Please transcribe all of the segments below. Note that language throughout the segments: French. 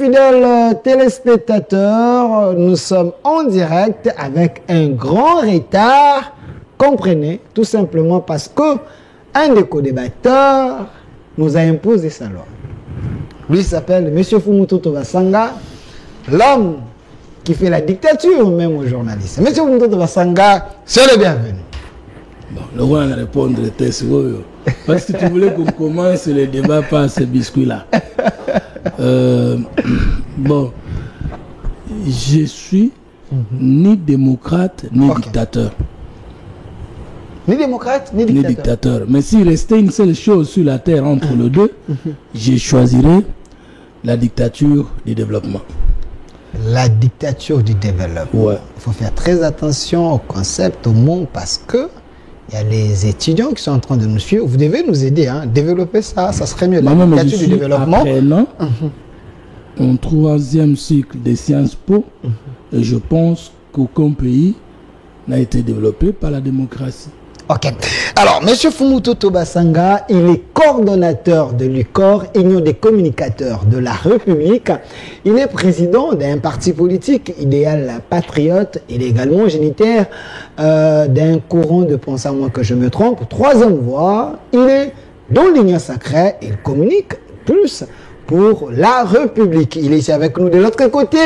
fidèles téléspectateurs, nous sommes en direct avec un grand retard. Comprenez, tout simplement parce que un des co-débatteurs nous a imposé sa loi. Lui s'appelle M. Fumututu Basanga, l'homme qui fait la dictature même aux journalistes. M. Fumututu Basanga, c'est le bienvenu. Bon, le roi va répondre au test. Parce que tu voulais qu'on commence le débat par ce biscuit-là. Bon, je suis ni démocrate ni dictateur. Ni démocrate ni dictateur. Mais s'il restait une seule chose sur la terre entre les deux, je choisirais la dictature du développement. La dictature du développement. Ouais. Il faut faire très attention au concept, au mot, parce que il y a les étudiants qui sont en train de nous suivre. Vous devez nous aider, hein. Développer ça, ça serait mieux. La dictature du développement. Apprenant en troisième cycle des Sciences Po, et je pense qu'aucun pays n'a été développé par la démocratie. Ok. Alors, M. Fumututu Basanga, il est coordonnateur de l'UCOR, Union des communicateurs de la République. Il est président d'un parti politique, Idéal Patriote. Il est également génitaire d'un courant de pensée, à moins que je me trompe, Troisième Voie. Il est dans l'Union sacrée. Il communique plus pour la République. Il est ici avec nous. De l'autre côté,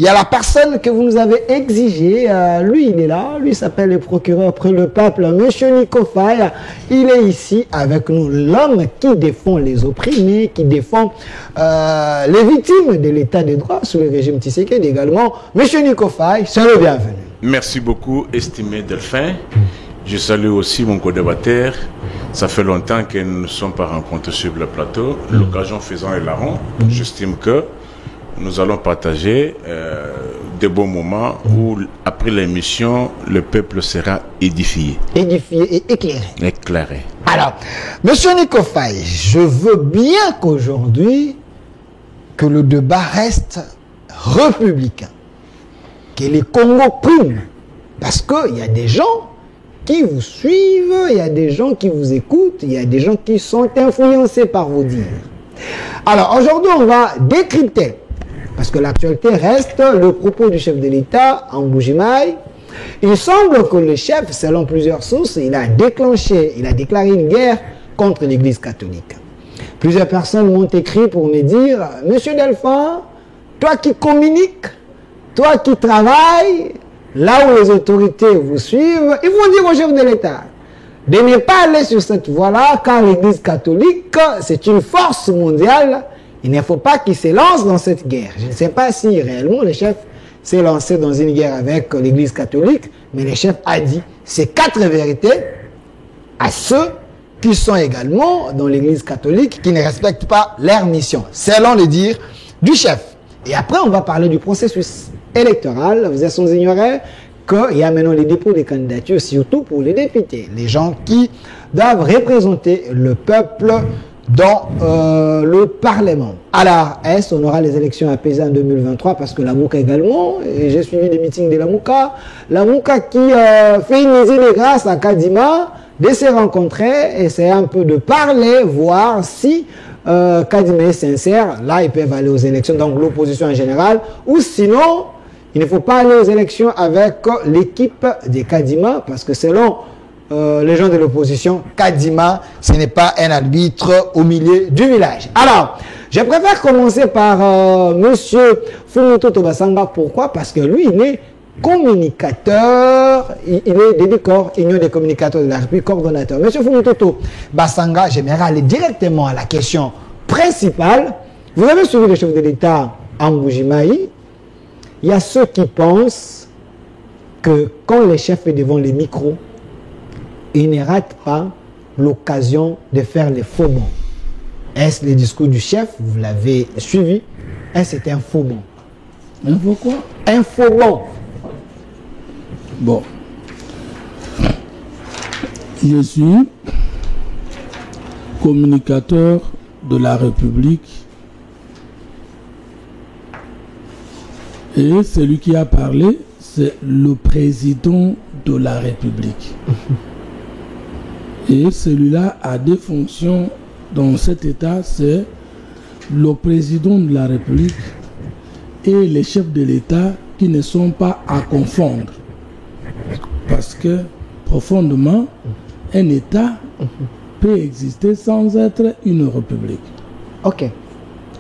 il y a la personne que vous nous avez exigé. Lui, il est là. Lui s'appelle le procureur près le peuple, M. Nico Faye. Il est ici avec nous. L'homme qui défend les opprimés, qui défend les victimes de l'état de droit sous le régime Tshisekedi également. M. Nico Faye, c'est le bienvenu. Merci beaucoup, estimé Delphin. Je salue aussi mon co-débatteur. Ça fait longtemps que nous ne sommes pas rencontrés sur le plateau. L'occasion faisant est larron. J'estime que nous allons partager des bons moments où, après l'émission, le peuple sera édifié. Édifié et éclairé. Éclairé. Alors, Monsieur Nico Faye, je veux bien qu'aujourd'hui, que le débat reste républicain. Que les Congos priment. Parce qu'il y a des gens qui vous suivent, il y a des gens qui vous écoutent, il y a des gens qui sont influencés par vos dires. Alors aujourd'hui, on va décrypter, parce que l'actualité reste le propos du chef de l'État en Mbuji-Mayi. Il semble que le chef, selon plusieurs sources, il a déclaré une guerre contre l'Église catholique. Plusieurs personnes m'ont écrit pour me dire, Monsieur Delphin, toi qui communiques, toi qui travailles, là où les autorités vous suivent, ils vont dire au chef de l'État de ne pas aller sur cette voie-là, car l'Église catholique, c'est une force mondiale. Il ne faut pas qu'il se lance dans cette guerre. Je ne sais pas si réellement le chef s'est lancé dans une guerre avec l'Église catholique, mais le chef a dit ces 4 vérités à ceux qui sont également dans l'Église catholique, qui ne respectent pas leur mission, selon le dire du chef. Et après, on va parler du processus électoral. Vous êtes sans ignorer qu'il y a maintenant les dépôts des candidatures, surtout pour les députés, les gens qui doivent représenter le peuple dans le Parlement. Alors, est-ce qu'on aura les élections apaisées en 2023? Parce que la Mouka également, et j'ai suivi des meetings de la Mouka qui fait une visite de grâce à Kadima, de se rencontrer, essayer un peu de parler, voir si Kadima est sincère. Là, ils peuvent aller aux élections, donc l'opposition en général, ou sinon, il ne faut pas aller aux élections avec l'équipe de Kadima, parce que selon les gens de l'opposition, Kadima, ce n'est pas un arbitre au milieu du village. Alors, je préfère commencer par Monsieur Fumututu Basanga. Pourquoi? Parce que lui, il est communicateur, il est de l'UCOR, Union des communicateurs de la République, coordonnateur. Monsieur Fumututu Basanga, j'aimerais aller directement à la question principale. Vous avez suivi le chef de l'État en Mbuji-Mayi. Il y a ceux qui pensent que quand le chef est devant les micros, il ne rate pas l'occasion de faire les faux bons. Est-ce le discours du chef? Vous l'avez suivi. Est-ce que c'est un faux bon? Un faux quoi? Un faux bon. Bon. Je suis communicateur de la République et celui qui a parlé, c'est le président de la République. Et celui-là a des fonctions dans cet État, c'est le président de la République et les chefs de l'État qui ne sont pas à confondre. Parce que, profondément, un État peut exister sans être une république. Ok.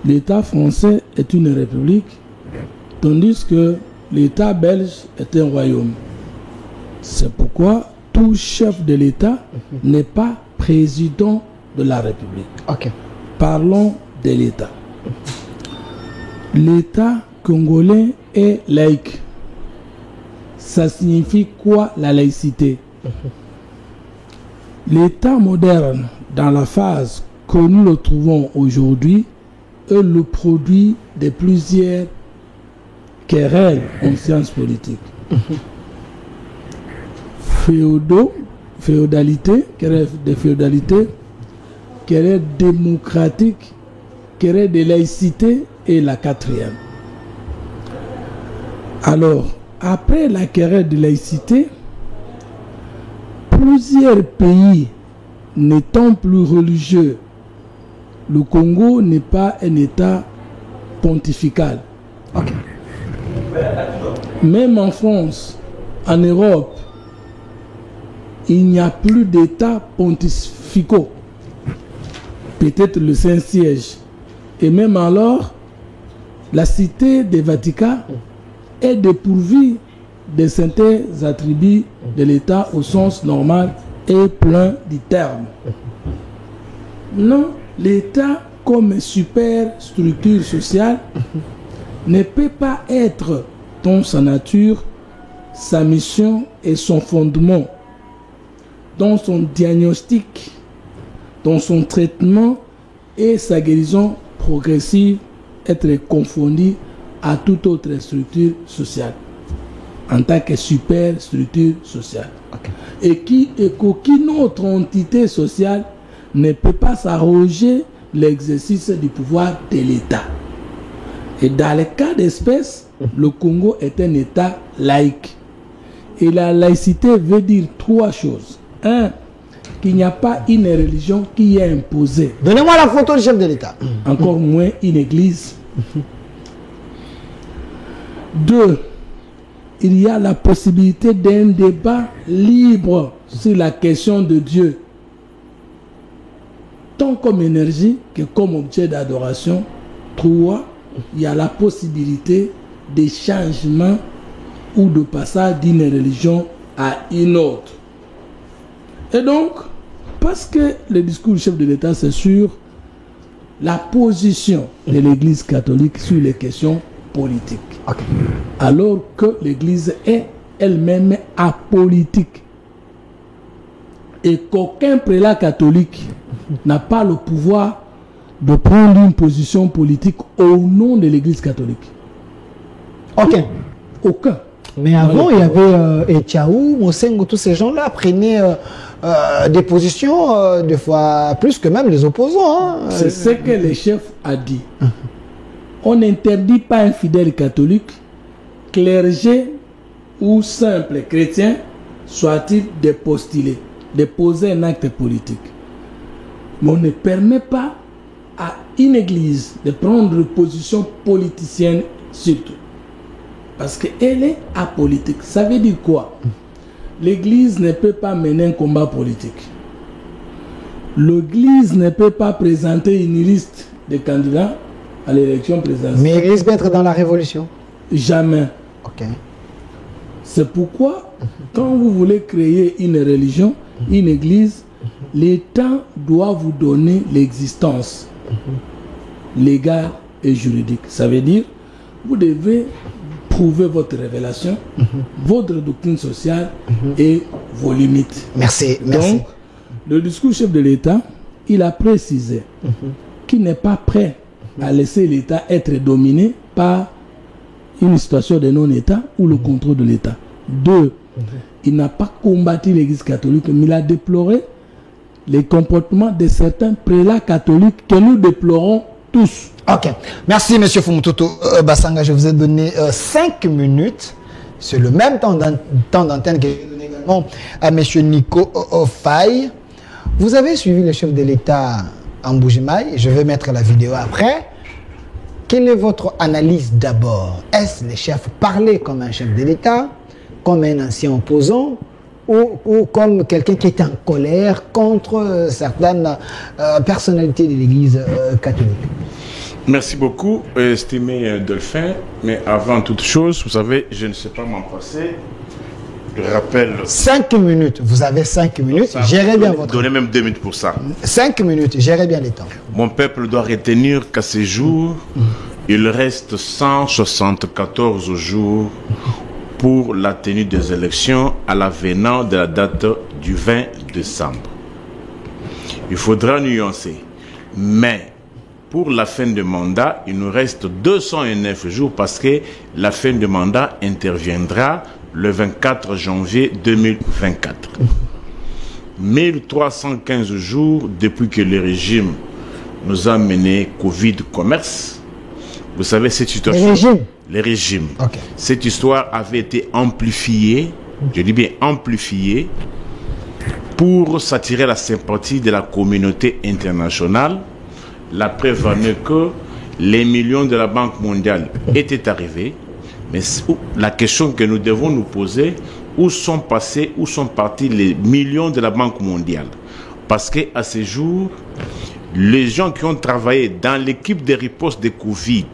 L'État français est une république, tandis que l'État belge est un royaume. C'est pourquoi tout chef de l'État n'est pas président de la République. Ok. Parlons de l'État. L'État congolais est laïque. Ça signifie quoi la laïcité? L'État moderne, dans la phase que nous le trouvons aujourd'hui, est le produit de plusieurs querelles en sciences politiques. Féodalité, querelle de féodalité, querelle démocratique, querelle de laïcité et la quatrième. Alors, après la querelle de laïcité, plusieurs pays n'étant plus religieux, le Congo n'est pas un État pontifical. Ok. Même en France, en Europe, il n'y a plus d'États pontificaux. Peut-être le Saint-Siège. Et même alors, la cité des Vatican est dépourvue de certains attributs de l'État au sens normal et plein du terme. Non, l'État comme super structure sociale ne peut pas être dans sa nature, sa mission et son fondement, dans son diagnostic, dans son traitement et sa guérison progressive, être confondu à toute autre structure sociale en tant que super structure sociale. Okay. Et qu'aucune autre entité sociale ne peut pas s'arroger l'exercice du pouvoir de l'État. Et dans le cas d'espèce, le Congo est un État laïque. Et la laïcité veut dire trois choses. Un, qu'il n'y a pas une religion qui est imposée. Donnez-moi la photo du chef de l'État. Encore moins une église. Deux, il y a la possibilité d'un débat libre sur la question de Dieu, tant comme énergie que comme objet d'adoration. Trois, il y a la possibilité de changement ou de passage d'une religion à une autre. Et donc, parce que le discours du chef de l'État, c'est sur la position de l'Église catholique sur les questions politiques. Okay. Alors que l'Église est elle-même apolitique. Et qu'aucun prélat catholique n'a pas le pouvoir de prendre une position politique au nom de l'Église catholique. Aucun. Aucun. Mais avant, il y avait Etiaou, Mosengo, tous ces gens-là prenaient des positions, des fois plus que même les opposants. Hein. C'est ce que le chef a dit. On n'interdit pas un fidèle catholique, clergé ou simple chrétien, soit-il de postuler, de poser un acte politique. Mais on ne permet pas à une église de prendre une position politicienne surtout. Parce qu'elle est apolitique. Ça veut dire quoi? L'église ne peut pas mener un combat politique. L'église ne peut pas présenter une liste de candidats à l'élection présidentielle. Mais l'église peut être dans la révolution? Jamais. Ok. C'est pourquoi, quand vous voulez créer une religion, une église, l'État doit vous donner l'existence légale et juridique. Ça veut dire, vous devez prouver votre révélation, votre doctrine sociale et vos limites. Merci, merci. Donc, le discours chef de l'État, il a précisé qu'il n'est pas prêt à laisser l'État être dominé par une situation de non-État ou le contrôle de l'État. Deux, il n'a pas combattu l'Église catholique, mais il a déploré les comportements de certains prélats catholiques que nous déplorons tous. Ok. Merci, M. Fumututu Basanga. Je vous ai donné 5 minutes. C'est le même temps d'antenne que j'ai donné également à M. Nico Faye. Vous avez suivi le chef de l'État en Mbuji-Mayi. Je vais mettre la vidéo après. quelle est votre analyse d'abord? Est-ce les chefs parlaient comme un chef de l'État, comme un ancien opposant, ou comme quelqu'un qui est en colère contre certaines personnalités de l'Église catholique? Merci beaucoup, estimé Delphin. Mais avant toute chose, vous savez, je ne sais pas m'en passer. Je rappelle... 5 minutes, vous avez 5 minutes, gérez bien votre temps. Donnez même 2 minutes pour ça. 5 minutes, gérez bien les temps. Mon peuple doit retenir qu'à ce jour, il reste 174 jours pour la tenue des élections à l'avenant de la date du 20 décembre. Il faudra nuancer. Mais pour la fin de mandat, il nous reste 209 jours parce que la fin de mandat interviendra le 24 janvier 2024. 1315 jours depuis que le régime nous a mené Covid commerce. Vous savez, cette situation... Les régimes. Okay. Cette histoire avait été amplifiée, je dis bien amplifiée, pour s'attirer la sympathie de la communauté internationale. La preuve en est que les millions de la Banque mondiale étaient arrivés. Mais la question que nous devons nous poser, où sont passés, où sont partis les millions de la Banque mondiale? Parce qu'à ce jour, les gens qui ont travaillé dans l'équipe de riposte de Covid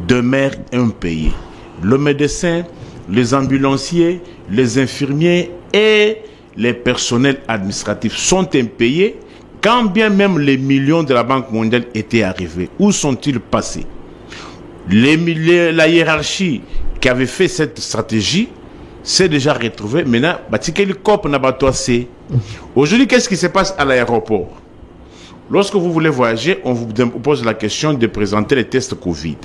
demeurent impayés. Le médecin, les ambulanciers, les infirmiers et les personnels administratifs sont impayés, quand bien même les millions de la Banque mondiale étaient arrivés. Où sont-ils passés? La hiérarchie qui avait fait cette stratégie s'est déjà retrouvée. Maintenant, aujourd'hui, qu'est-ce qui se passe à l'aéroport? Lorsque vous voulez voyager, on vous pose la question de présenter les tests Covid.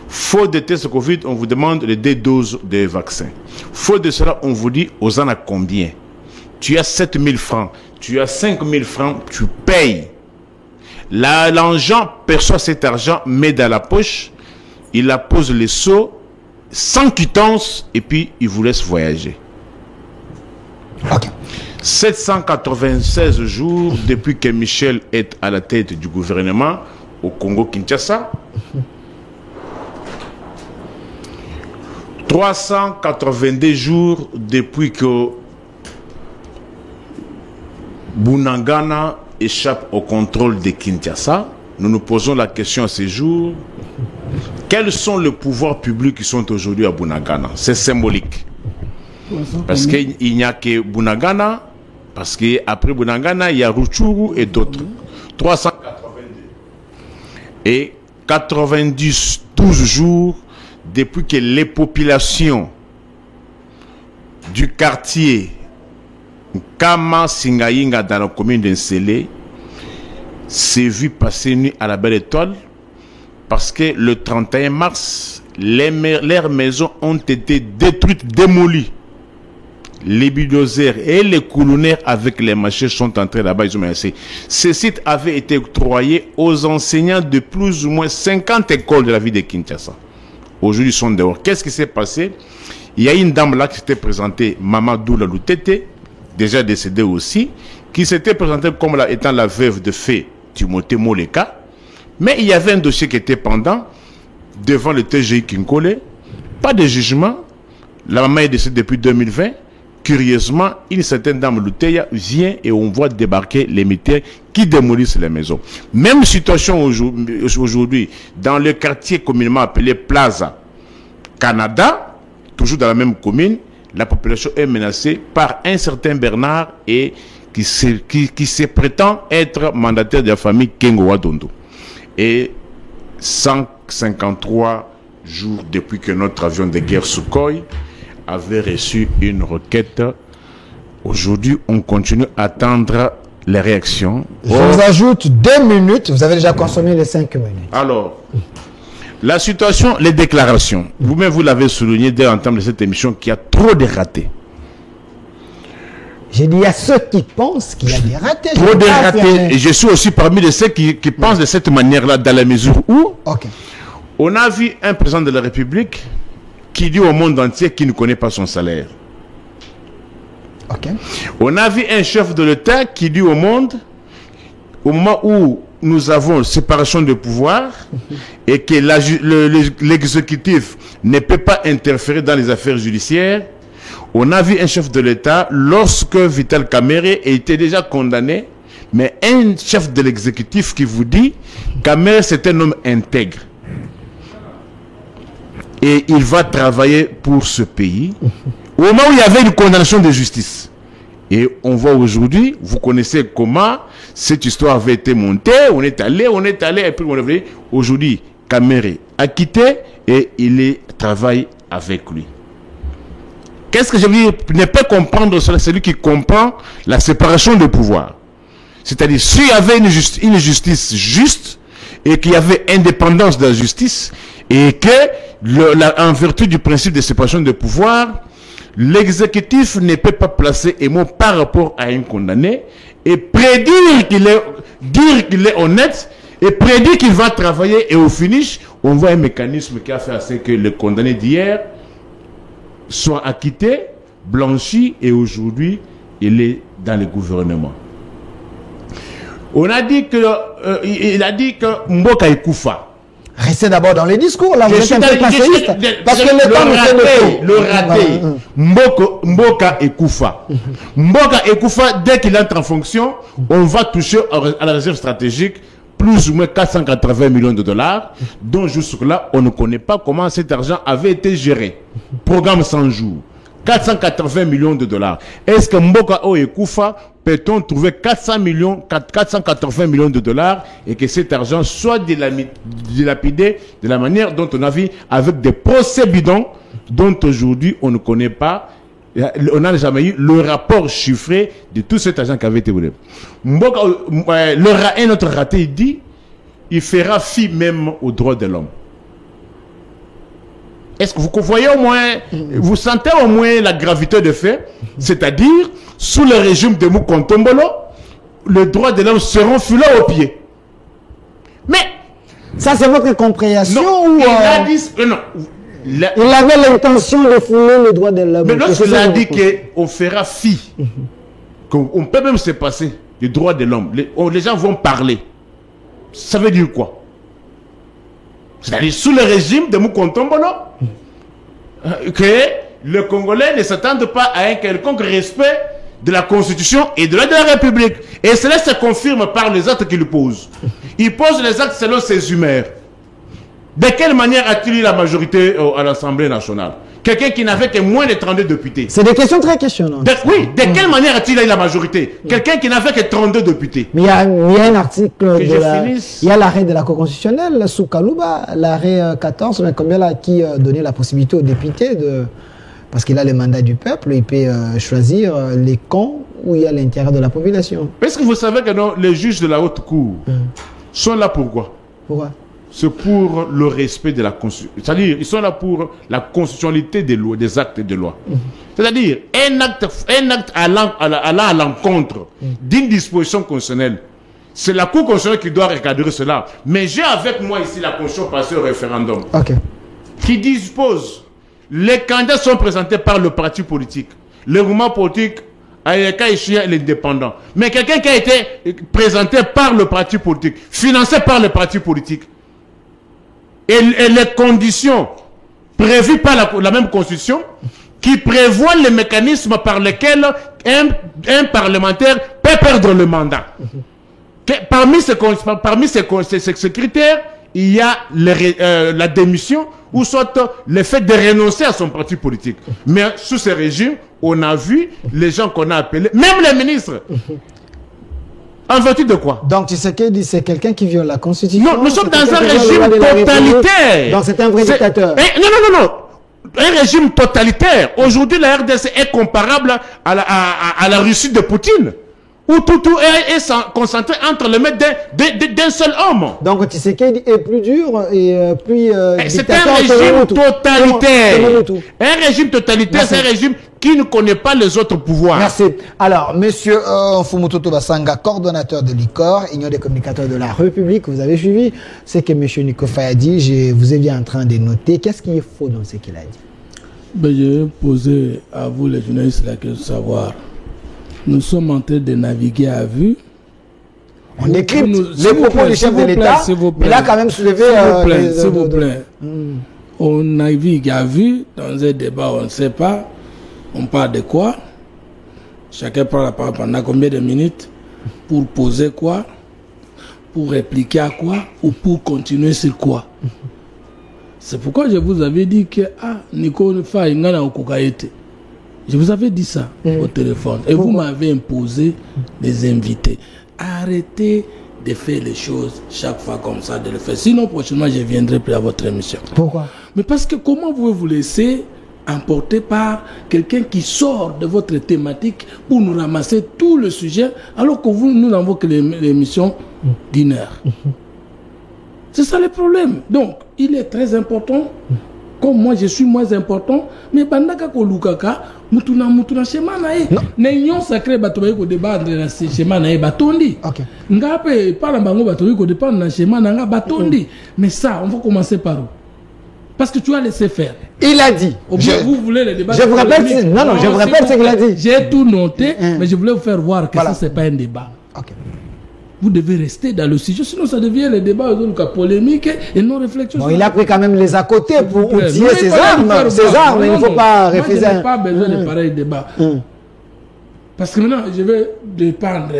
Faute de tests Covid, on vous demande les 2 doses de vaccin. Faute de cela, on vous dit, aux en a combien? Tu as 7000 francs, tu as 5000 francs, tu payes. L'agent perçoit cet argent, met dans la poche, il la pose les seaux, sans quittance, et puis il vous laisse voyager. Okay. 796 jours depuis que Michel est à la tête du gouvernement au Congo-Kinshasa. 382 jours depuis que Bunagana échappe au contrôle de Kinshasa. Nous nous posons la question à ces jours. Quels sont les pouvoirs publics qui sont aujourd'hui à Bunagana? C'est symbolique. Parce qu'il n'y a que Bunagana, parce qu'après Bunagana, il y a Rutshuru et d'autres. 382. Et 92 jours depuis que les populations du quartier Kama Singaïnga dans la commune d'Ensele s'est vu passer nuit à la Belle Étoile, parce que le 31 mars, leurs maisons ont été détruites, démolies. Les bulldozers et les coulonnaires avec les machins sont entrés là-bas, ils ont menacé. Ce site avait été octroyé aux enseignants de plus ou moins 50 écoles de la ville de Kinshasa. Aujourd'hui, ils sont dehors. Qu'est-ce qui s'est passé? Il y a une dame là qui s'était présentée, Mamadou Laloutete, déjà décédée aussi, qui s'était présentée comme étant la veuve de fée Timothée Moleka. Mais il y avait un dossier qui était pendant devant le TGI Kinkole. Pas de jugement. La maman est décédée depuis 2020. Curieusement, une certaine dame Luteya vient et on voit débarquer les militaires qui démolissent les maisons. Même situation aujourd'hui dans le quartier communément appelé Plaza Canada, toujours dans la même commune, la population est menacée par un certain Bernard et qui se prétend être mandataire de la famille Kengo Wadondo. Et 153 jours depuis que notre avion de guerre Sukhoi avait reçu une requête. Aujourd'hui, on continue à attendre les réactions. Je vous ajoute 2 minutes. Vous avez déjà consommé les 5 minutes. Alors, la situation, les déclarations. Vous-même, vous l'avez souligné dès l'entame de cette émission qu'il y a trop de ratés. J'ai dit, il y a ceux qui pensent qu'il y a des ratés. Trop de ratés. Et je suis aussi parmi ceux qui pensent de cette manière-là, dans la mesure où on a vu un président de la République qui dit au monde entier qu'il ne connaît pas son salaire. On a vu un chef de l'État qui dit au monde, au moment où nous avons séparation de pouvoir et que l'exécutif ne peut pas interférer dans les affaires judiciaires, on a vu un chef de l'État, lorsque Vital Kamerhe était déjà condamné, mais un chef de l'exécutif qui vous dit Kamerhe c'est un homme intègre. Et il va travailler pour ce pays. Au moment où il y avait une condamnation de justice. Et on voit aujourd'hui, vous connaissez comment cette histoire avait été montée. On est allé, et puis on est venu. Aujourd'hui, Kamerhe a quitté et il travaille avec lui. Qu'est-ce que je veux dire? Ne pas comprendre cela, c'est lui qui comprend la séparation de pouvoir. C'est-à-dire, s'il y avait une justice juste, et qu'il y avait indépendance de la justice, et que, en vertu du principe de séparation de pouvoir, l'exécutif ne peut pas placer un mot par rapport à un condamné, et prédire dire qu'il est honnête, et prédire qu'il va travailler, et au finish, on voit un mécanisme qui a fait à ce que le condamné d'hier soit acquitté, blanchi, et aujourd'hui, il est dans le gouvernement. On a dit que, il a dit que Mboka Ekoufa. Restez d'abord dans les discours, là, vous êtes un peu passéiste, parce que le temps le raté, Mboka Ekoufa. Mboka Ekoufa, dès qu'il entre en fonction, on va toucher à la réserve stratégique plus ou moins 480 millions de dollars, dont jusque-là, on ne connaît pas comment cet argent avait été géré. Programme 100 jours. 480 millions de dollars. Est-ce que Mboka Ekoufa peut-on trouver 480 millions de dollars et que cet argent soit dilapidé de la manière dont on a vu avec des procès bidons dont aujourd'hui on ne connaît pas, on n'a jamais eu le rapport chiffré de tout cet argent qui avait été volé. Un autre raté, il dit, il fera fi même aux droits de l'homme. Est-ce que vous voyez au moins, vous sentez au moins la gravité de fait? C'est-à-dire, sous le régime de Mukontombolo, les droits de l'homme seront foulés aux pieds. Mais, ça c'est votre compréhension non, ou il a dit, non. Il avait l'intention de fouler les droits de l'homme. Mais lorsqu'il a dit qu'on fera fi, qu'on peut même se passer des droits de l'homme, les gens vont parler. Ça veut dire quoi? C'est-à-dire sous le régime de Mukontombolo, que le Congolais ne s'attendent pas à un quelconque respect de la Constitution et de la République. Et cela se confirme par les actes qu'il pose. Il pose les actes selon ses humeurs. De quelle manière a-t-il eu la majorité à l'Assemblée nationale? Quelqu'un qui n'avait que moins de 32 députés. C'est des questions très questionnantes. Oui, de quelle manière a-t-il eu la majorité? Quelqu'un qui n'avait que 32 députés. Mais il y a un article, il y a l'arrêt de la Cour constitutionnelle sous Kalouba, l'arrêt 14, mais combien là, qui donnait la possibilité aux députés de... Parce qu'il a le mandat du peuple, il peut choisir les camps où il y a l'intérêt de la population. Est-ce que vous savez que non, les juges de la haute cour sont là pourquoi? Pourquoi? C'est pour le respect de la Constitution. C'est-à-dire, ils sont là pour la constitutionnalité des lois, des actes de loi. C'est-à-dire, un acte allant à l'encontre d'une disposition constitutionnelle, c'est la Cour constitutionnelle qui doit recadrer cela. Mais j'ai avec moi ici la Constitution passée au référendum, qui dispose, les candidats sont présentés par le parti politique, le mouvement politique, l'indépendant. Mais quelqu'un qui a été présenté par le parti politique, financé par le parti politique, et les conditions prévues par la même Constitution qui prévoient les mécanismes par lesquels un parlementaire peut perdre le mandat. Parmi ces critères, il y a la démission ou soit le fait de renoncer à son parti politique. Mais sous ce régime, on a vu les gens qu'on a appelés, même les ministres. En vertu de quoi? Donc Tshisekedi, c'est quelqu'un qui viole la Constitution. Non, nous sommes dans un régime totalitaire. Donc c'est un vrai dictateur. Non. Un régime totalitaire. Aujourd'hui, la RDC est comparable à la Russie de Poutine, où tout est concentré entre les mains d'un seul homme. Donc Tshisekedi est plus dur et plus c'est un régime totalitaire. Un régime totalitaire, c'est un régime qui ne connaît pas les autres pouvoirs. Merci. Alors, monsieur Mfumu-Toto Basanga, coordonnateur de l'ICOR, Union des communicateurs de la République, vous avez suivi ce que monsieur Nico Faye a dit. Je vous ai bien en train de noter. Qu'est-ce qui est faux dans ce qu'il a dit? Je vais poser à vous, les journalistes, la question de savoir. Nous sommes en train de naviguer à vue On décrypte les propos du chef de l'État. Il a quand même soulevé... S'il vous plaît. On a vu dans un débat, on ne sait pas, on parle de quoi. Chacun prend la parole pendant combien de minutes pour poser quoi, pour répliquer à quoi ou pour continuer sur quoi. C'est pourquoi je vous avais dit que Nico Faye ngana okukaete. Je vous avais dit ça au téléphone et vous m'avez imposé des invités. Arrêtez de faire les choses chaque fois comme ça, de le faire. Sinon, prochainement, je viendrai plus à votre émission. Pourquoi? Mais parce que comment vous vous laissez emporter par quelqu'un qui sort de votre thématique pour nous ramasser tout le sujet, alors que nous n'avons que l'émission d'1 heure. C'est ça le problème. Donc, il est très important, comme moi je suis moins important, mais bandaka ko lukaka, mutuna schéma nae. N'ayons sacré batoye ko débattre na schéma nae batondi. OK. Ngape par bango batoye ko débattre na schéma nanga batondi. Mais ça, on va commencer par où? Parce que tu as laissé faire. Il a dit. Vous voulez le débat. Je vous rappelle, je vous rappelle ce qu'il a dit. J'ai tout noté, mais je voulais vous faire voir que ça, c'est pas un débat. OK. Vous devez rester dans le sujet, sinon ça devient le débat polémique et non réflexion. Bon, il a pris quand même les à côté pour outiller ses armes. Il ne faut pas refuser. Je n'ai pas besoin de pareil débat. Parce que maintenant, je vais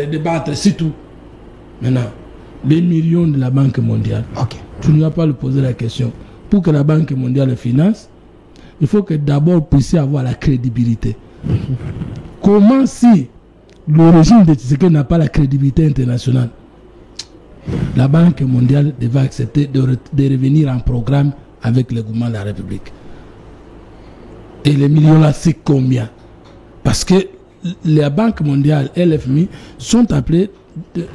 débattre, c'est tout. Maintenant, les millions de la Banque mondiale, tu ne vas pas lui poser la question. Pour que la Banque mondiale finance, il faut que d'abord vous puissiez avoir la crédibilité. Comment si le régime de Tshisekedi n'a pas la crédibilité internationale, la Banque mondiale devait accepter de revenir en programme avec le gouvernement de la République. Et les millions là, c'est combien? Parce que la Banque mondiale et l'FMI sont appelés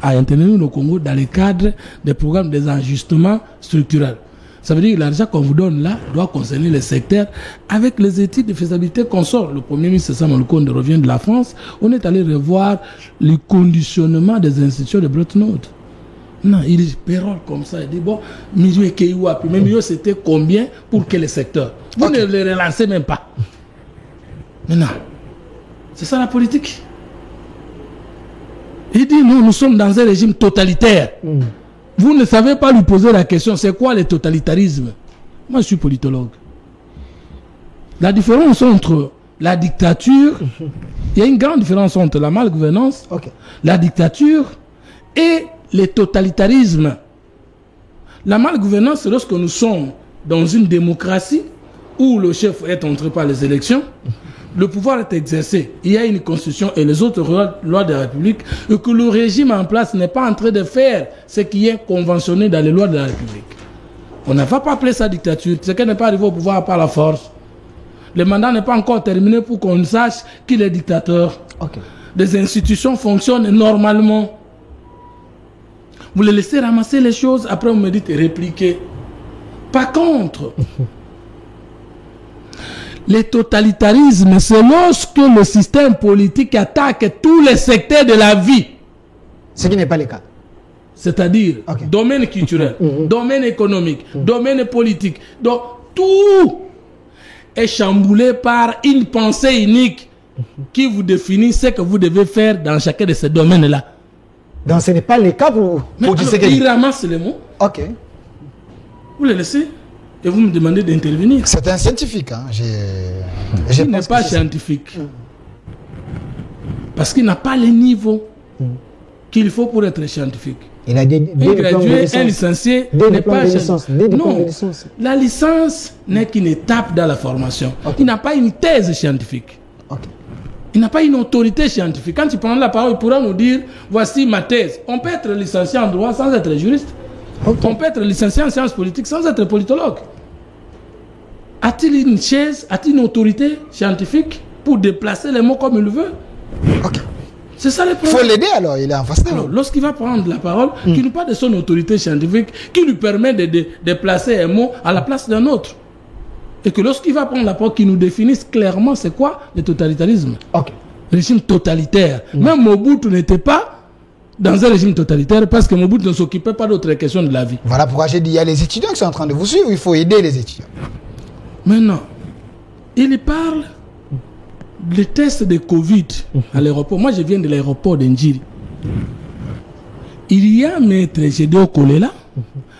à intervenir au Congo dans le cadre des programmes des ajustements structurels. Ça veut dire que l'argent qu'on vous donne là doit concerner les secteurs avec les études de faisabilité qu'on sort. Le Premier ministre Samuel Konde revient de la France. On est allé revoir le conditionnement des institutions de Bretton Woods. Non, il pérole comme ça. Il dit, bon, milieu et Keiwa, puis milieu c'était combien pour quel secteur? Vous ne les relancez même pas. Mais non, c'est ça la politique. Il dit, nous sommes dans un régime totalitaire. Vous ne savez pas lui poser la question, c'est quoi le totalitarisme? Moi, je suis politologue. La différence entre la dictature, il y a une grande différence entre la malgouvernance, la dictature et le totalitarisme. La malgouvernance, c'est lorsque nous sommes dans une démocratie où le chef est entré par les élections, le pouvoir est exercé, il y a une constitution et les autres lois de la République, et que le régime en place n'est pas en train de faire ce qui est conventionné dans les lois de la République. On ne va pas appeler ça dictature, c'est qu'elle n'est pas arrivée au pouvoir par la force. Le mandat n'est pas encore terminé pour qu'on sache qu'il est dictateur. Les institutions fonctionnent normalement. Vous les laissez ramasser les choses, après vous me dites répliquer. Par contre, le totalitarisme, c'est lorsque le système politique attaque tous les secteurs de la vie. Ce qui n'est pas le cas. C'est-à-dire domaine culturel, domaine économique, domaine politique. Donc tout est chamboulé par une pensée unique qui vous définit ce que vous devez faire dans chacun de ces domaines-là. Donc ce n'est pas le cas pour il ramasse les mots. Vous les laissez et vous me demandez d'intervenir. C'est un scientifique. Il n'est pas scientifique. Parce qu'il n'a pas le niveau qu'il faut pour être scientifique. Il a des gradué, un licencié n'est pas scientifique. Non, la licence n'est qu'une étape dans la formation. Il n'a pas une thèse scientifique. Il n'a pas une autorité scientifique. Quand il prend la parole, il pourra nous dire, voici ma thèse. On peut être licencié en droit sans être juriste. On peut être licencié en sciences politiques sans être politologue. A-t-il une chaise, a-t-il une autorité scientifique pour déplacer les mots comme il veut? C'est ça le problème. Il faut l'aider alors, il est en face de nous. Lorsqu'il va prendre la parole, qu'il nous parle de son autorité scientifique, qui lui permet de déplacer un mot à la place d'un autre. Et que lorsqu'il va prendre la parole, qu'il nous définisse clairement c'est quoi le totalitarisme. Régime totalitaire. Même Mobutu n'était pas dans un régime totalitaire parce que Mobutu ne s'occupait pas d'autres questions de la vie. Voilà pourquoi j'ai dit il y a les étudiants qui sont en train de vous suivre, il faut aider les étudiants. Maintenant, il parle des tests de Covid à l'aéroport. Moi, je viens de l'aéroport d'Ndjiri. il y a Maître Gédéo Kolela,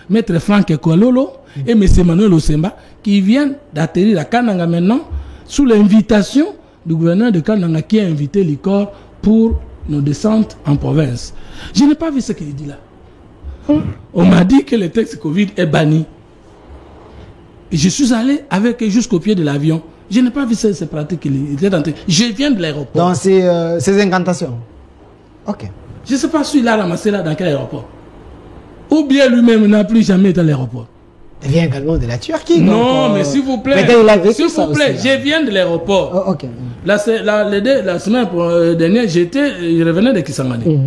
Maître Franck Kololo et M. Manuel Osemba qui viennent d'atterrir à Kananga maintenant sous l'invitation du gouverneur de Kananga qui a invité l'ICOR pour nos descentes en province. Je n'ai pas vu ce qu'il dit là. On m'a dit que le texte Covid est banni. Et je suis allé avec eux jusqu'au pied de l'avion. Je n'ai pas vu ces pratiques qu'il était en train. Je viens de l'aéroport. Dans ces incantations. Ok. Je ne sais pas s'il a ramassé là dans quel aéroport. Ou bien lui-même n'a plus jamais été à l'aéroport. Il vient également de la Turquie. Non, mais s'il vous plaît. S'il vous plaît, je viens de l'aéroport. Oh, ok. La semaine dernière, je revenais de Kisangani.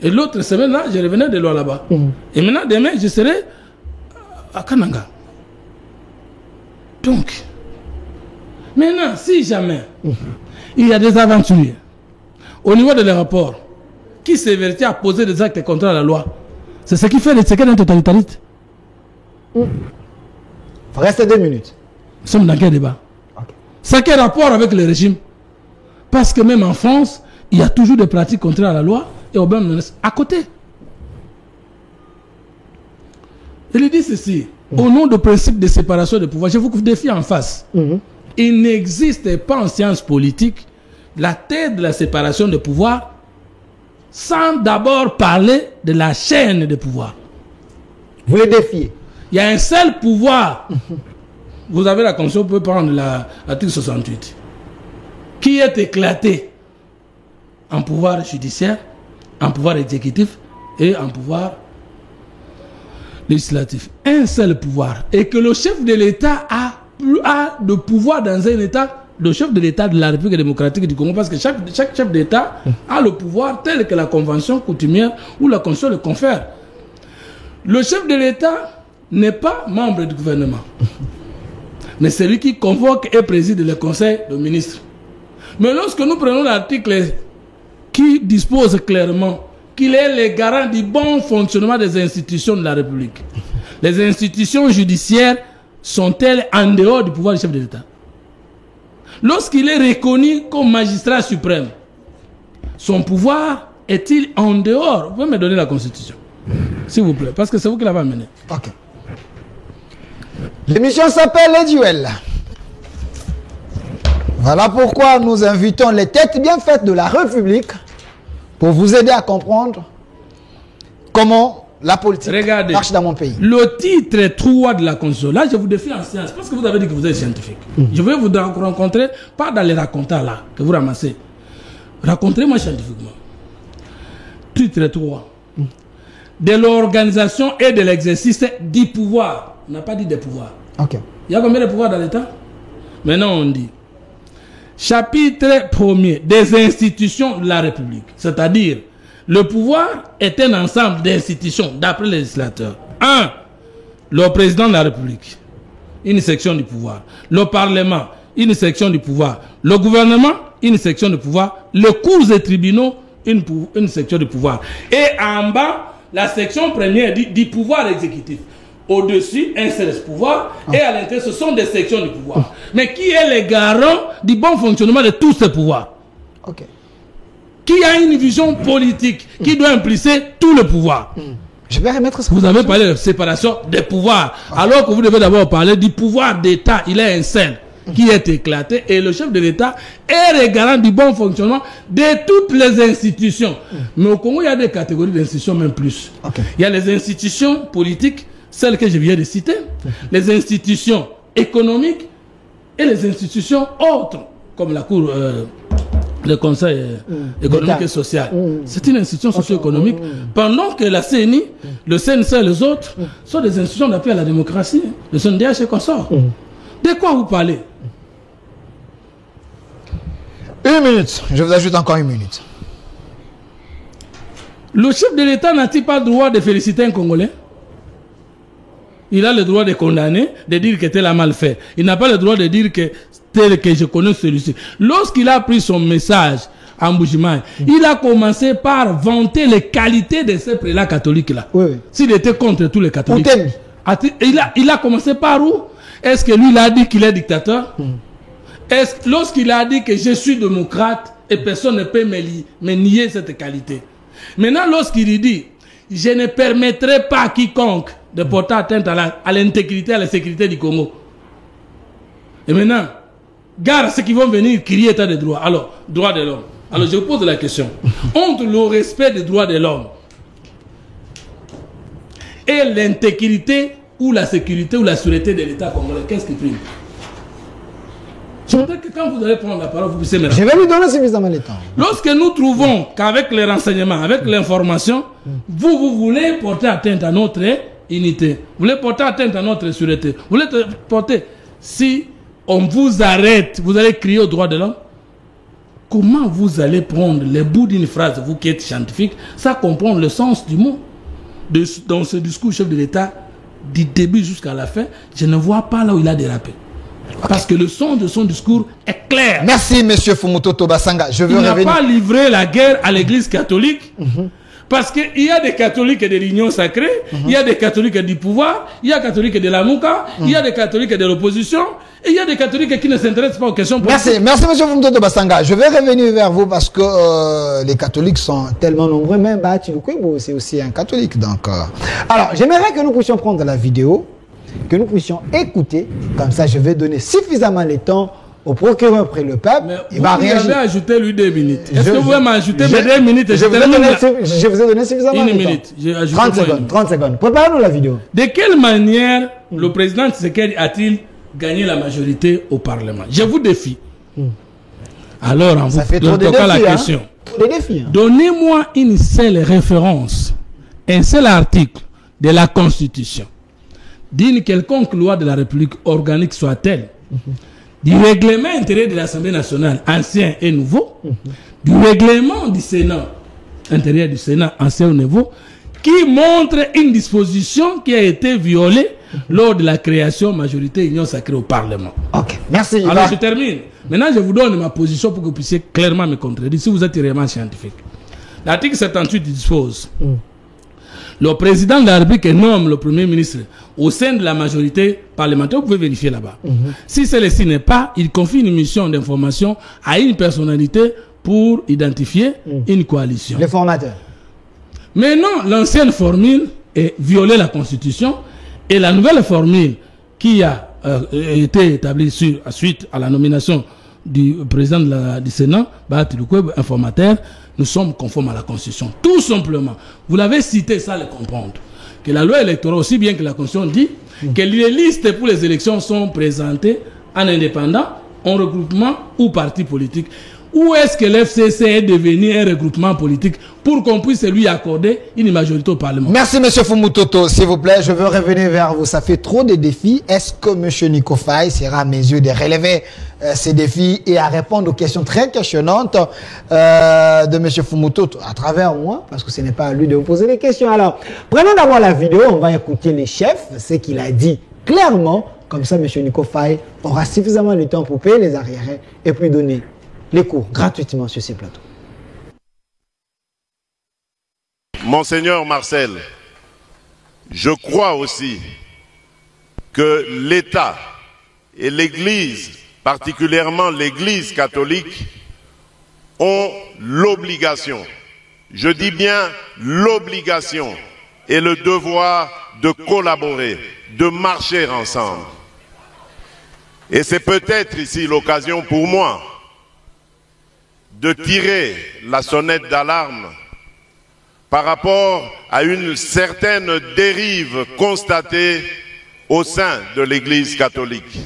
Et l'autre semaine là, je revenais de Lualaba. Et maintenant, demain, je serai à Kananga. Donc, maintenant, si jamais il y a des aventuriers au niveau de l'aéroport qui s'évertit à poser des actes contre la loi, c'est ce qui fait le secret d'un totalitariste. Il reste 2 minutes. Nous sommes dans quel débat? Okay. Ça quel rapport avec le régime? Parce que même en France, il y a toujours des pratiques contraires à la loi et au même à côté. Il dit ceci, au nom du principe de séparation des pouvoirs, je vous défie en face. Il n'existe pas en sciences politiques la thèse de la séparation des pouvoirs sans d'abord parler de la chaîne des pouvoirs. Vous les défiez? Il y a un seul pouvoir. Vous avez la Constitution, vous pouvez prendre l'article 68, qui est éclaté en pouvoir judiciaire, en pouvoir exécutif et en pouvoir législatif. Un seul pouvoir. Et que le chef de l'État a de pouvoir dans un État, le chef de l'État de la République démocratique du Congo, parce que chaque chef d'État a le pouvoir tel que la convention coutumière ou la constitution le confère. Le chef de l'État n'est pas membre du gouvernement, mais c'est lui qui convoque et préside le conseil de ministres. Mais lorsque nous prenons l'article qui dispose clairement qu'il est le garant du bon fonctionnement des institutions de la République, les institutions judiciaires sont-elles en dehors du pouvoir du chef de l'État? Lorsqu'il est reconnu comme magistrat suprême, son pouvoir est-il en dehors? Vous pouvez me donner la Constitution, s'il vous plaît, parce que c'est vous qui l'avez amené. Ok. L'émission s'appelle Les Duels. Voilà pourquoi nous invitons les têtes bien faites de la République pour vous aider à comprendre comment la politique marche dans mon pays. Le titre 3 de la Constitution, là je vous défie en science, parce que vous avez dit que vous êtes scientifique. Je vais vous rencontrer, pas dans les racontars là, que vous ramassez. Rencontrez-moi scientifiquement. Titre 3. De l'organisation et de l'exercice du pouvoir. On n'a pas dit des pouvoirs. Ok. Il y a combien de pouvoirs dans l'État? Maintenant on dit chapitre 1er des institutions de la République. C'est-à-dire, le pouvoir est un ensemble d'institutions d'après les législateurs. 1. Le président de la République, une section du pouvoir. Le Parlement, une section du pouvoir. Le gouvernement, une section du pouvoir. Les cours et tribunaux, une section du pouvoir. Et en bas, la section première du pouvoir exécutif. Au-dessus, un seul pouvoir, et à l'intérieur, ce sont des sections du pouvoir. Mais qui est le garant du bon fonctionnement de tous ces pouvoirs? Ok. Qui a une vision politique qui doit impliquer tout le pouvoir? Je vais remettre ça. Vous avez parlé de séparation des pouvoirs, alors que vous devez d'abord parler du pouvoir d'État. Il est un seul qui est éclaté, et le chef de l'État est le garant du bon fonctionnement de toutes les institutions. Mais au Congo, il y a des catégories d'institutions, même plus. Okay. Il y a les institutions politiques, celles que je viens de citer, les institutions économiques et les institutions autres, comme la Cour, le Conseil économique et social. C'est une institution socio-économique, pendant que la CENI, le CNC et les autres sont des institutions d'appui à la démocratie, le CNDH et consorts. De quoi vous parlez? 1 minute. Je vous ajoute encore 1 minute. Le chef de l'État n'a-t-il pas le droit de féliciter un Congolais? Il a le droit de condamner, de dire que tel a mal fait. Il n'a pas le droit de dire que tel que je connais celui-ci. Lorsqu'il a pris son message en Bujimaï, il a commencé par vanter les qualités de ces prélats catholiques-là. Oui, oui. S'il était contre tous les catholiques. Fontaine. Il a commencé par où? Est-ce que lui, il a dit qu'il est dictateur? Lorsqu'il a dit que je suis démocrate et personne ne peut me nier cette qualité. Maintenant, lorsqu'il dit je ne permettrai pas à quiconque de porter atteinte à l'intégrité, à la sécurité du Congo. Et maintenant, gare à ceux qui vont venir crier état de droit. Alors, droit de l'homme. Alors, je vous pose la question. Entre le respect des droits de l'homme et l'intégrité ou la sécurité ou la sûreté de l'État congolais, qu'est-ce qui prime? Je voudrais que quand vous allez prendre la parole, vous puissiez me Je vais lui donner suffisamment de temps. Lorsque nous trouvons qu'avec les renseignements, avec l'information, vous voulez porter atteinte à notre unité, vous voulez porter atteinte à notre sûreté, vous voulez porter... Si on vous arrête, vous allez crier au droit de l'homme. Comment vous allez prendre les bouts d'une phrase, vous qui êtes scientifique, ça comprendre le sens du mot dans ce discours chef de l'État, du début jusqu'à la fin, je ne vois pas là où il a dérapé. Parce que le son de son discours est clair. Merci, monsieur Fumutoto Basanga. Je veux il n'a revenir. pas livré la guerre à l'église catholique. Parce qu'il y a des catholiques de l'union sacrée, il y a des catholiques du pouvoir, il y a des catholiques de la Mouka, il y a des catholiques de l'opposition, et il y a des catholiques qui ne s'intéressent pas aux questions politiques. Merci monsieur Fumutoto Basanga. Je vais revenir vers vous parce que les catholiques sont tellement nombreux, même Bachilukwebo, c'est aussi un catholique. Donc, alors, j'aimerais que nous puissions prendre la vidéo, que nous puissions écouter, comme ça je vais donner suffisamment de temps au procureur près le peuple. Il va réagir. Vous avez ajouté lui 2 minutes. Est-ce que vous pouvez m'ajouter 2 minutes et je vous ai donné suffisamment de temps. 1 minute. 30 secondes, 30 secondes. Préparez-nous la vidéo. De quelle manière le président Tshisekedi a-t-il gagné la majorité au Parlement? Je vous défie. Alors, en vous toquant la question, donnez-moi une seule référence, un seul article de la Constitution, d'une quelconque loi de la République organique soit-elle, du règlement intérieur de l'Assemblée nationale, ancien et nouveau, du règlement du Sénat, intérieur du Sénat, ancien et nouveau, qui montre une disposition qui a été violée lors de la création majorité union sacrée au Parlement. Ok, merci. Alors je termine. Maintenant, je vous donne ma position pour que vous puissiez clairement me contredire si vous êtes réellement scientifique. L'article 78 dispose le président de la République nomme le Premier ministre au sein de la majorité parlementaire. Vous pouvez vérifier là-bas. Si celle-ci n'est pas, il confie une mission d'information à une personnalité pour identifier une coalition. Les formateurs. Mais non, l'ancienne formule est violer la Constitution et la nouvelle formule qui a été établie suite à la nomination du président du Sénat, Bachilukwebo, informateur, nous sommes conformes à la Constitution. Tout simplement. Vous l'avez cité, ça le comprendre. Que la loi électorale, aussi bien que la Constitution dit, que les listes pour les élections sont présentées en indépendant, en regroupement ou parti politique. Où est-ce que l'FCC est devenu un regroupement politique pour qu'on puisse lui accorder une majorité au Parlement? Merci, monsieur Fumutoto. S'il vous plaît, je veux revenir vers vous. Ça fait trop de défis. Est-ce que monsieur Nico Faye sera à mes yeux de relever ces défis et à répondre aux questions très questionnantes de monsieur Fumutoto à travers moi, parce que ce n'est pas à lui de vous poser les questions. Alors, prenons d'abord la vidéo. On va écouter les chefs, ce qu'il a dit clairement. Comme ça, monsieur Nico Faye aura suffisamment de temps pour payer les arriérés et puis donner les cours gratuitement sur ces plateaux. Monseigneur Marcel, je crois aussi que l'État et l'Église, particulièrement l'Église catholique, ont l'obligation, je dis bien l'obligation et le devoir de collaborer, de marcher ensemble. Et c'est peut-être ici l'occasion pour moi de tirer la sonnette d'alarme par rapport à une certaine dérive constatée au sein de l'Église catholique.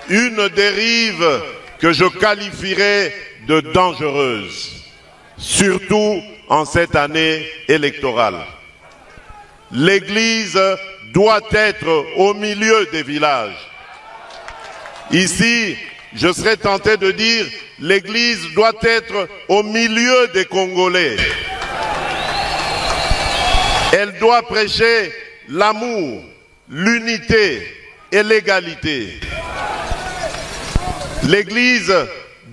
Une dérive que je qualifierais de dangereuse, surtout en cette année électorale. L'Église doit être au milieu des villages. Ici, je serais tenté de dire, l'Église doit être au milieu des Congolais. Elle doit prêcher l'amour, l'unité et l'égalité. L'Église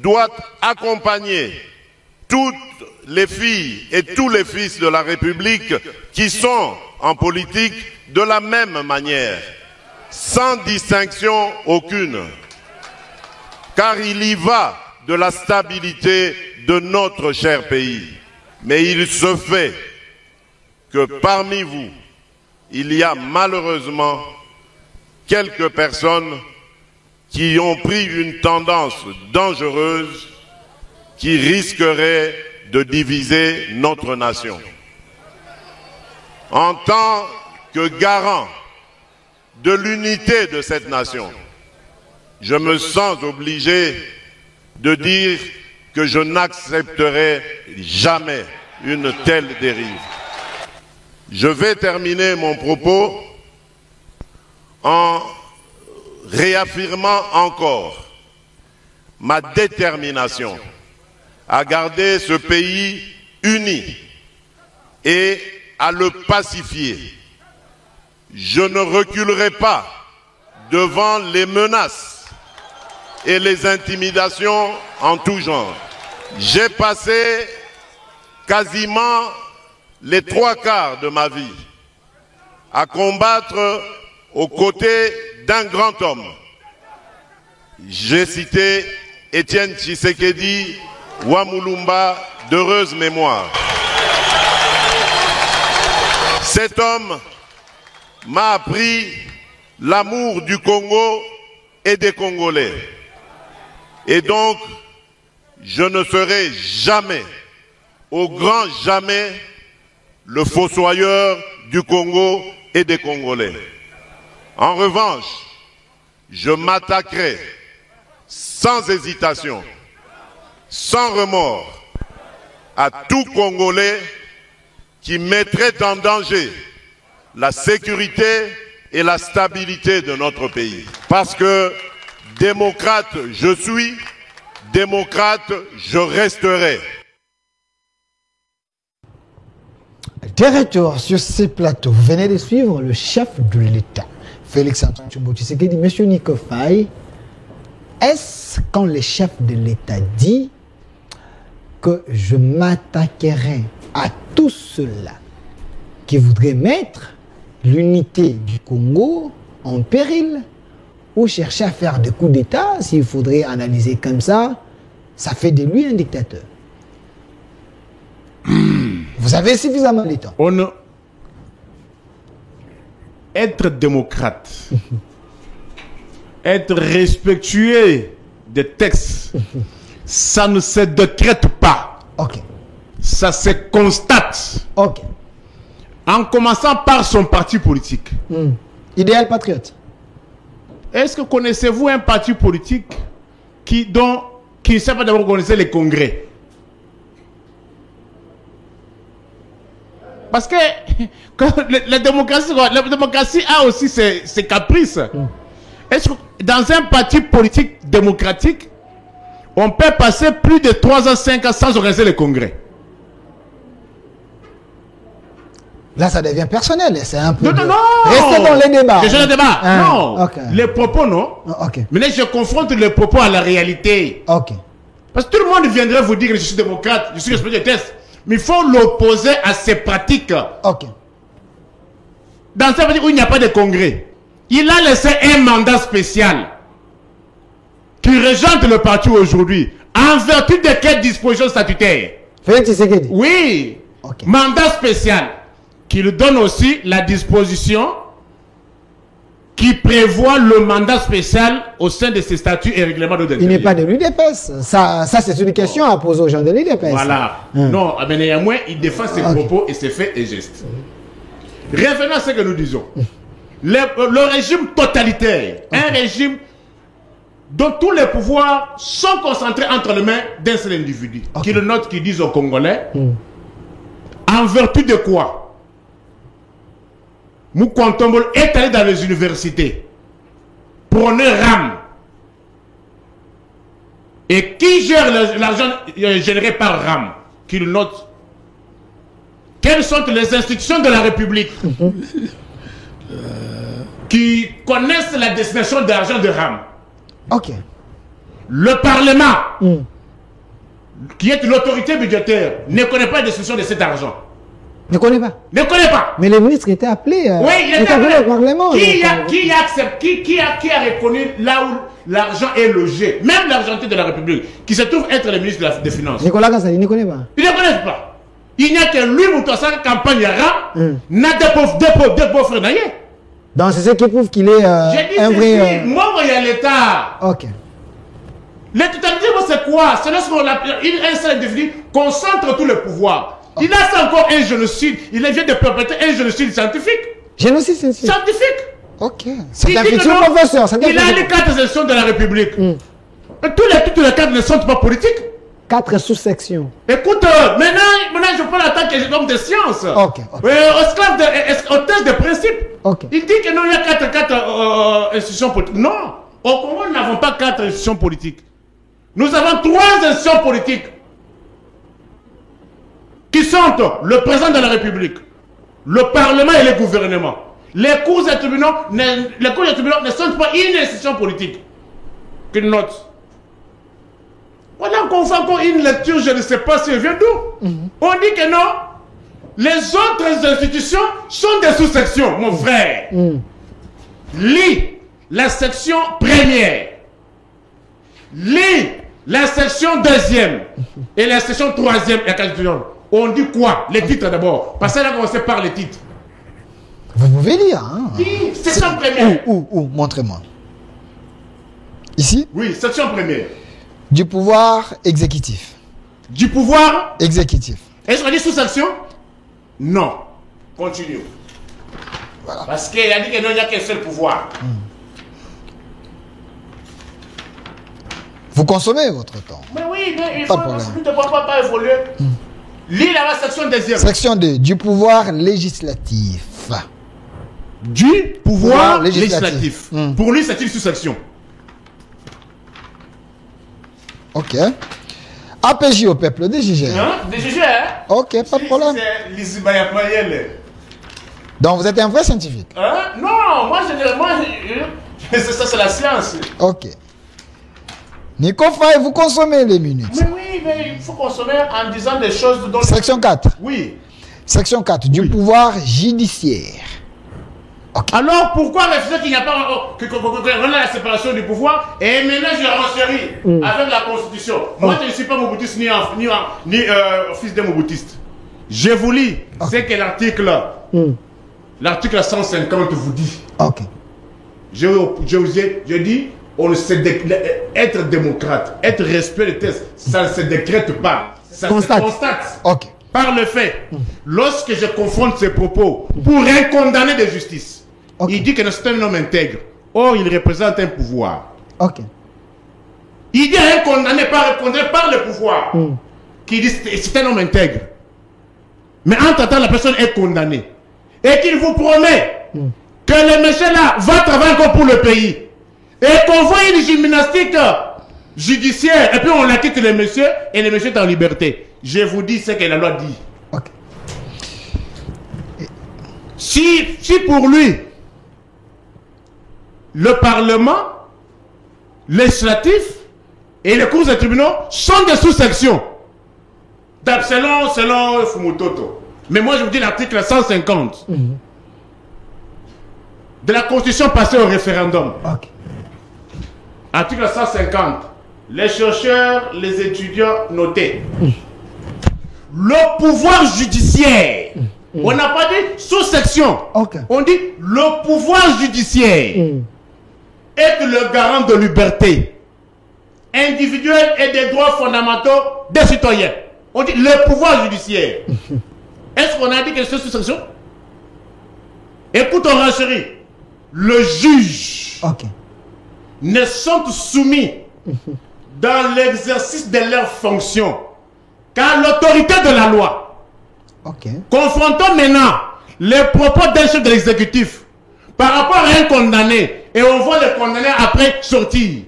doit accompagner toutes les filles et tous les fils de la République qui sont en politique de la même manière, sans distinction aucune. Car il y va de la stabilité de notre cher pays. Mais il se fait que parmi vous, il y a malheureusement quelques personnes qui ont pris une tendance dangereuse qui risquerait de diviser notre nation. En tant que garant de l'unité de cette nation, je me sens obligé de dire que je n'accepterai jamais une telle dérive. Je vais terminer mon propos en réaffirmant encore ma détermination à garder ce pays uni et à le pacifier. Je ne reculerai pas devant les menaces et les intimidations en tout genre. J'ai passé quasiment les 3/4 de ma vie à combattre aux côtés d'un grand homme. J'ai cité Étienne Tshisekedi Wamulumba, d'heureuse mémoire. Cet homme m'a appris l'amour du Congo et des Congolais. Et donc, je ne serai jamais, au grand jamais, le fossoyeur du Congo et des Congolais. En revanche, je m'attaquerai sans hésitation, sans remords, à tout Congolais qui mettrait en danger la sécurité et la stabilité de notre pays. Parce que démocrate je suis, démocrate je resterai. De retour sur ces plateaux, vous venez de suivre le chef de l'État, Félix-Antoine Tshisekedi. Monsieur Nico Faye, est-ce quand le chef de l'État dit que je m'attaquerai à tous ceux-là qui voudraient mettre l'unité du Congo en péril ou chercher à faire des coups d'État, s'il faudrait analyser comme ça fait de lui un dictateur? Vous avez suffisamment de temps. Être démocrate, être respectueux des textes, ça ne se décrète pas. Ok. Ça se constate. Ok. En commençant par son parti politique. Idéal patriote. Est-ce que connaissez-vous un parti politique qui ne sait pas d'abord organiser les congrès? Parce que la démocratie a aussi ses caprices. Est-ce que dans un parti politique démocratique, on peut passer plus de 3 ans, 5 ans sans organiser les congrès? Là, ça devient personnel. C'est un peu. Non. Restez dans les débats. Déjà le débat. Non. Okay. Les propos, non. Ok. Mais là, je confronte les propos à la réalité. Ok. Parce que tout le monde viendrait vous dire que je suis démocrate, je suis respectueux des tests. Mais il faut l'opposer à ces pratiques. Ok. Dans un pays où il n'y a pas de congrès, il a laissé un mandat spécial qui régente le parti aujourd'hui. En vertu de quelle disposition statutaire? Félix Tshisekedi. Oui. Ok. Mandat spécial qui lui donne aussi la disposition qui prévoit le mandat spécial au sein de ses statuts et règlements de Il n'est pas de l'UDPS. Ça c'est une question à poser aux gens de l'UDPS. Voilà. Non, mais néanmoins, il défend ses propos et ses faits et gestes. Revenons à ce que nous disons. Le régime totalitaire, un régime dont tous les pouvoirs sont concentrés entre les mains d'un seul individu, qui le note, qui disent aux Congolais, en vertu de quoi Moukontombol est allé dans les universités, prôner RAM. Et qui gère l'argent généré par RAM? Qui le note. Quelles sont les institutions de la République qui connaissent la destination de l'argent de RAM? Ok. Le Parlement, qui est l'autorité budgétaire, ne connaît pas la destination de cet argent. Ne connaît pas. Ne connaît pas. Mais le ministre était appelé, Oui, il était appelé au Parlement. Qui a reconnu là où l'argent est logé, même l'argenté de la République, qui se trouve être le ministre des Finances. Nicolas Kassali, il ne connaît pas. Il ne connaît pas. Il n'y a que lui, Moutouassa, campagne n'a deux pauvres naïers. Donc c'est ce qui prouve qu'il est J'ai dit un vrai... moi, il y a l'État. Ok. Le totalitarisme, c'est quoi? C'est lorsqu'on appelle un seul individu concentre tout le pouvoir. Il a fait encore un génocide. Il vient de perpétrer un génocide scientifique. Génocide scientifique. Scientifique. Ok. C'est un Il dit futur que non, professeur. il a les 4 sections de la République. Et toutes les 4 ne sont pas politiques. 4 sous-sections. Écoute, maintenant je prends la tant que homme de science. Ok. Otage de principe. Ok. Il dit que non, il y a 4 institutions politiques. Non. Au Congo, nous n'avons pas 4 institutions politiques. Nous avons 3 institutions politiques. Qui sont le président de la République, le Parlement et le gouvernement. Les cours et tribunaux ne sont pas une institution politique. Qu'une note. Voilà qu'on fait encore une lecture, je ne sais pas si elle vient d'où. On dit que non. Les autres institutions sont des sous-sections, mon frère. Lis la section première. Lis la section deuxième. Et la section troisième et quatrième. On dit quoi? Les titres d'abord. Parce que là, on commence par les titres. Vous pouvez lire. Hein? Oui, section première. Où? Montrez-moi. Ici? Oui, section première. Du pouvoir exécutif. Du pouvoir exécutif. Est-ce qu'on dit sous-section? Non. Continue. Voilà. Parce qu'il a dit qu'il n'y a qu'un seul pouvoir. Vous consommez votre temps. Mais oui, mais il Pas faut de problème. ne pas évoluer. Lis la section deuxième. Section 2. Du pouvoir législatif. Du pouvoir législatif. Pour lui, c'est une sous-section. Ok. APJ au peuple, DGG. DGG, hein? Ok, pas de problème. C'est l'Isibaïa Mayele. Donc vous êtes un vrai scientifique. Non, moi, ça c'est la science. Ok. Nico Faye, vous consommez les minutes. Mais oui, mais il faut consommer en disant des choses dont... Section 4. Oui. Section 4. Du pouvoir judiciaire. Okay. Alors pourquoi refuser qu'il n'y a pas qu'on a la séparation du pouvoir et maintenant je renchéris avec la constitution. Moi je ne suis pas moboutiste ni fils de moboutiste. Je vous lis ce que l'article 150 vous dit. Ok. Je dis on ne se être démocrate, être respect des textes, ça ne se décrète pas. Ça se constate. Ok. Par le fait, lorsque je confronte ces propos pour un condamné de justice, okay. Il dit que c'est un homme intègre. Or, il représente un pouvoir. Ok. Il dit un condamné par le pouvoir qui dit que c'est un homme intègre. Mais entre-temps, la personne est condamnée. Et qu'il vous promet que le monsieur là va travailler encore pour le pays. Et qu'on voit une gymnastique judiciaire. Et puis on la quitte le monsieur et le monsieur est en liberté. Je vous dis ce que la loi dit. Okay. Si pour lui, le Parlement, législatif et les cours des tribunaux sont des sous-sections. Selon Fumutoto. Mais moi je vous dis l'article 150 de la Constitution passée au référendum. Okay. Article 150. Les chercheurs, les étudiants notés. Le pouvoir judiciaire. On n'a pas dit sous-section. Okay. On dit le pouvoir judiciaire est le garant de liberté individuelle et des droits fondamentaux des citoyens. On dit le pouvoir judiciaire. Est-ce qu'on a dit que c'est sous-section? Écoute, on renchérit. Le juge ne sont soumis dans l'exercice de leurs fonctions qu'à l'autorité de la loi. Confrontons maintenant les propos d'un chef de l'exécutif par rapport à un condamné et on voit le condamné après sortir.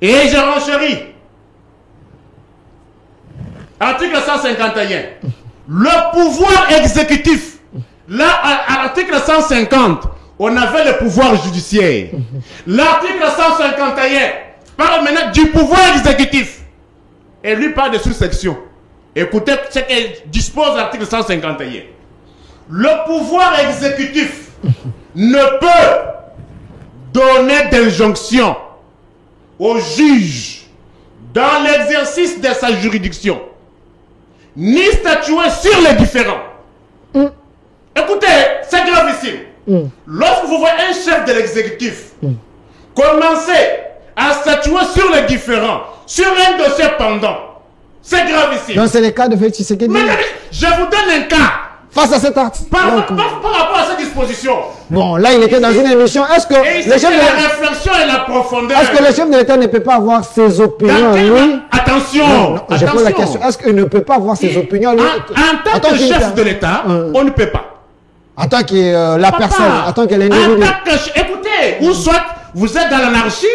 Et je renchéris. Article 151. Le pouvoir exécutif. Là, à l'article 150, on avait le pouvoir judiciaire. L'article 151 parle maintenant du pouvoir exécutif. Et lui parle de sous-section. Écoutez ce que dispose l'article 151. Le pouvoir exécutif ne peut donner d'injonction au juge dans l'exercice de sa juridiction, ni statuer sur les différends. Écoutez, c'est gravissime. Lorsque vous voyez un chef de l'exécutif commencer à statuer sur les différends, sur un dossier pendant, c'est gravissime. Donc c'est le cas de Félix Tshisekedi. Mais je vous donne un cas. Face à cet article. Par rapport à cette disposition. Bon, là, il était dans une émission. Est-ce que Et le chef la de... réflexion et la profondeur. Est-ce que le chef de l'État ne peut pas avoir ses opinions, lui? Attention, Non, je pose la question. Est-ce qu'il ne peut pas avoir ses opinions, lui? En tant que chef de l'État, on ne peut pas. En tant que la personne, en tant que l'individu. Écoutez, ou soit vous êtes dans l'anarchie,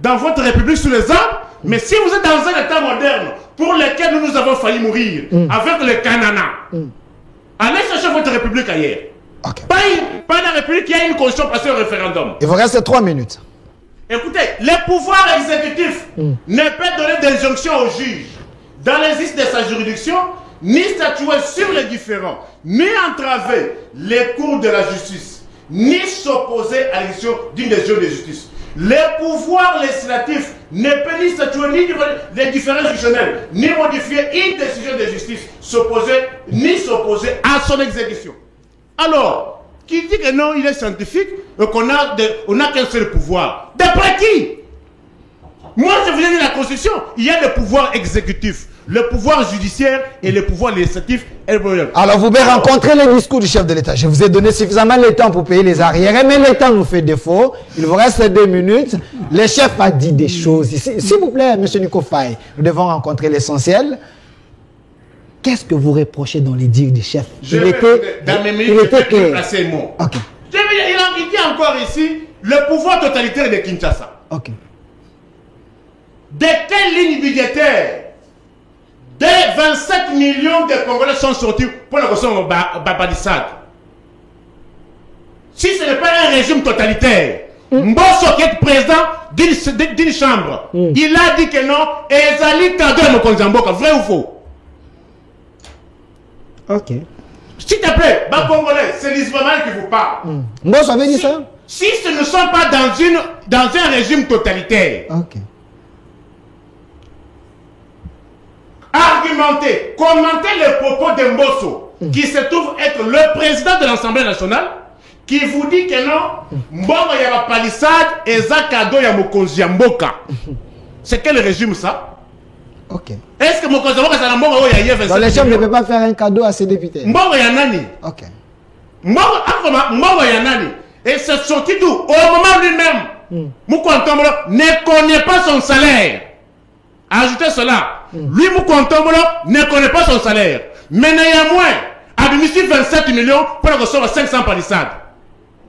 dans votre république sous les arbres, mais si vous êtes dans un État moderne, pour lequel nous avons failli mourir, avec le Canana, allez chercher votre république ailleurs. Okay. Pas la république qui a une constitution passée au référendum. Il vous reste 3 minutes. Écoutez, le pouvoir exécutif ne peut donner d'injonction au juge dans l'exercice de sa juridiction, ni statuer sur les différends, ni entraver les cours de la justice, ni s'opposer à l'exécution d'une décision de justice. Le pouvoir législatif ne peut ni statuer ni les différents juridictionnels, ni modifier une décision de justice, ni s'opposer à son exécution. Alors, qui dit que non, il est scientifique, et qu'on a qu'un seul pouvoir? D'après qui? Moi, je vous ai dit la Constitution, il y a le pouvoir exécutif, le pouvoir judiciaire et le pouvoir législatif. Alors, vous pouvez rencontrer le discours du chef de l'État. Je vous ai donné suffisamment de temps pour payer les arriérés, mais le temps nous fait défaut. Il vous reste 2 minutes. Le chef a dit des choses ici. S'il vous plaît, M. Nico Faye, nous devons rencontrer l'essentiel. Qu'est-ce que vous reprochez dans les dires du chef? Dans mes minutes, je vais placer un mot. Okay. Il dit encore ici, le pouvoir totalitaire de Kinshasa. Ok. De quelle ligne budgétaire des 27 millions de Congolais sont sortis pour la question de Babadissad? Si ce n'est pas un régime totalitaire, Mbosso qui est président d'une chambre, il a dit que non, et Ezali Kado Mokonzamboka, vrai ou faux? Ok. S'il te plaît, Congolais, c'est l'Ismaël qui vous parle. Mbosso avait dit ça? Si ce ne sont pas dans un régime totalitaire, ok. Argumenter, commenter les propos de Mbosso, qui se trouve être le président de l'Assemblée nationale, qui vous dit que non, Mbongo yaba palissade et Zakado ya Mokonzi Mboka. C'est quel régime ça? Ok. Est-ce que Mokonzi Mboka c'est la Mbongo ya Yé? Donc les chefs ne peuvent pas faire un cadeau à ses députés. Mbongo ya nani? Ok. Mbongo ya nani? Et c'est sorti d'où? Au moment lui-même, Moukontomolo ne connaît pas son salaire. Ajoutez cela. Lui, Moukontomolo ne connaît pas son salaire. Mais néanmoins, administre 27 millions pour recevoir 500 palissades.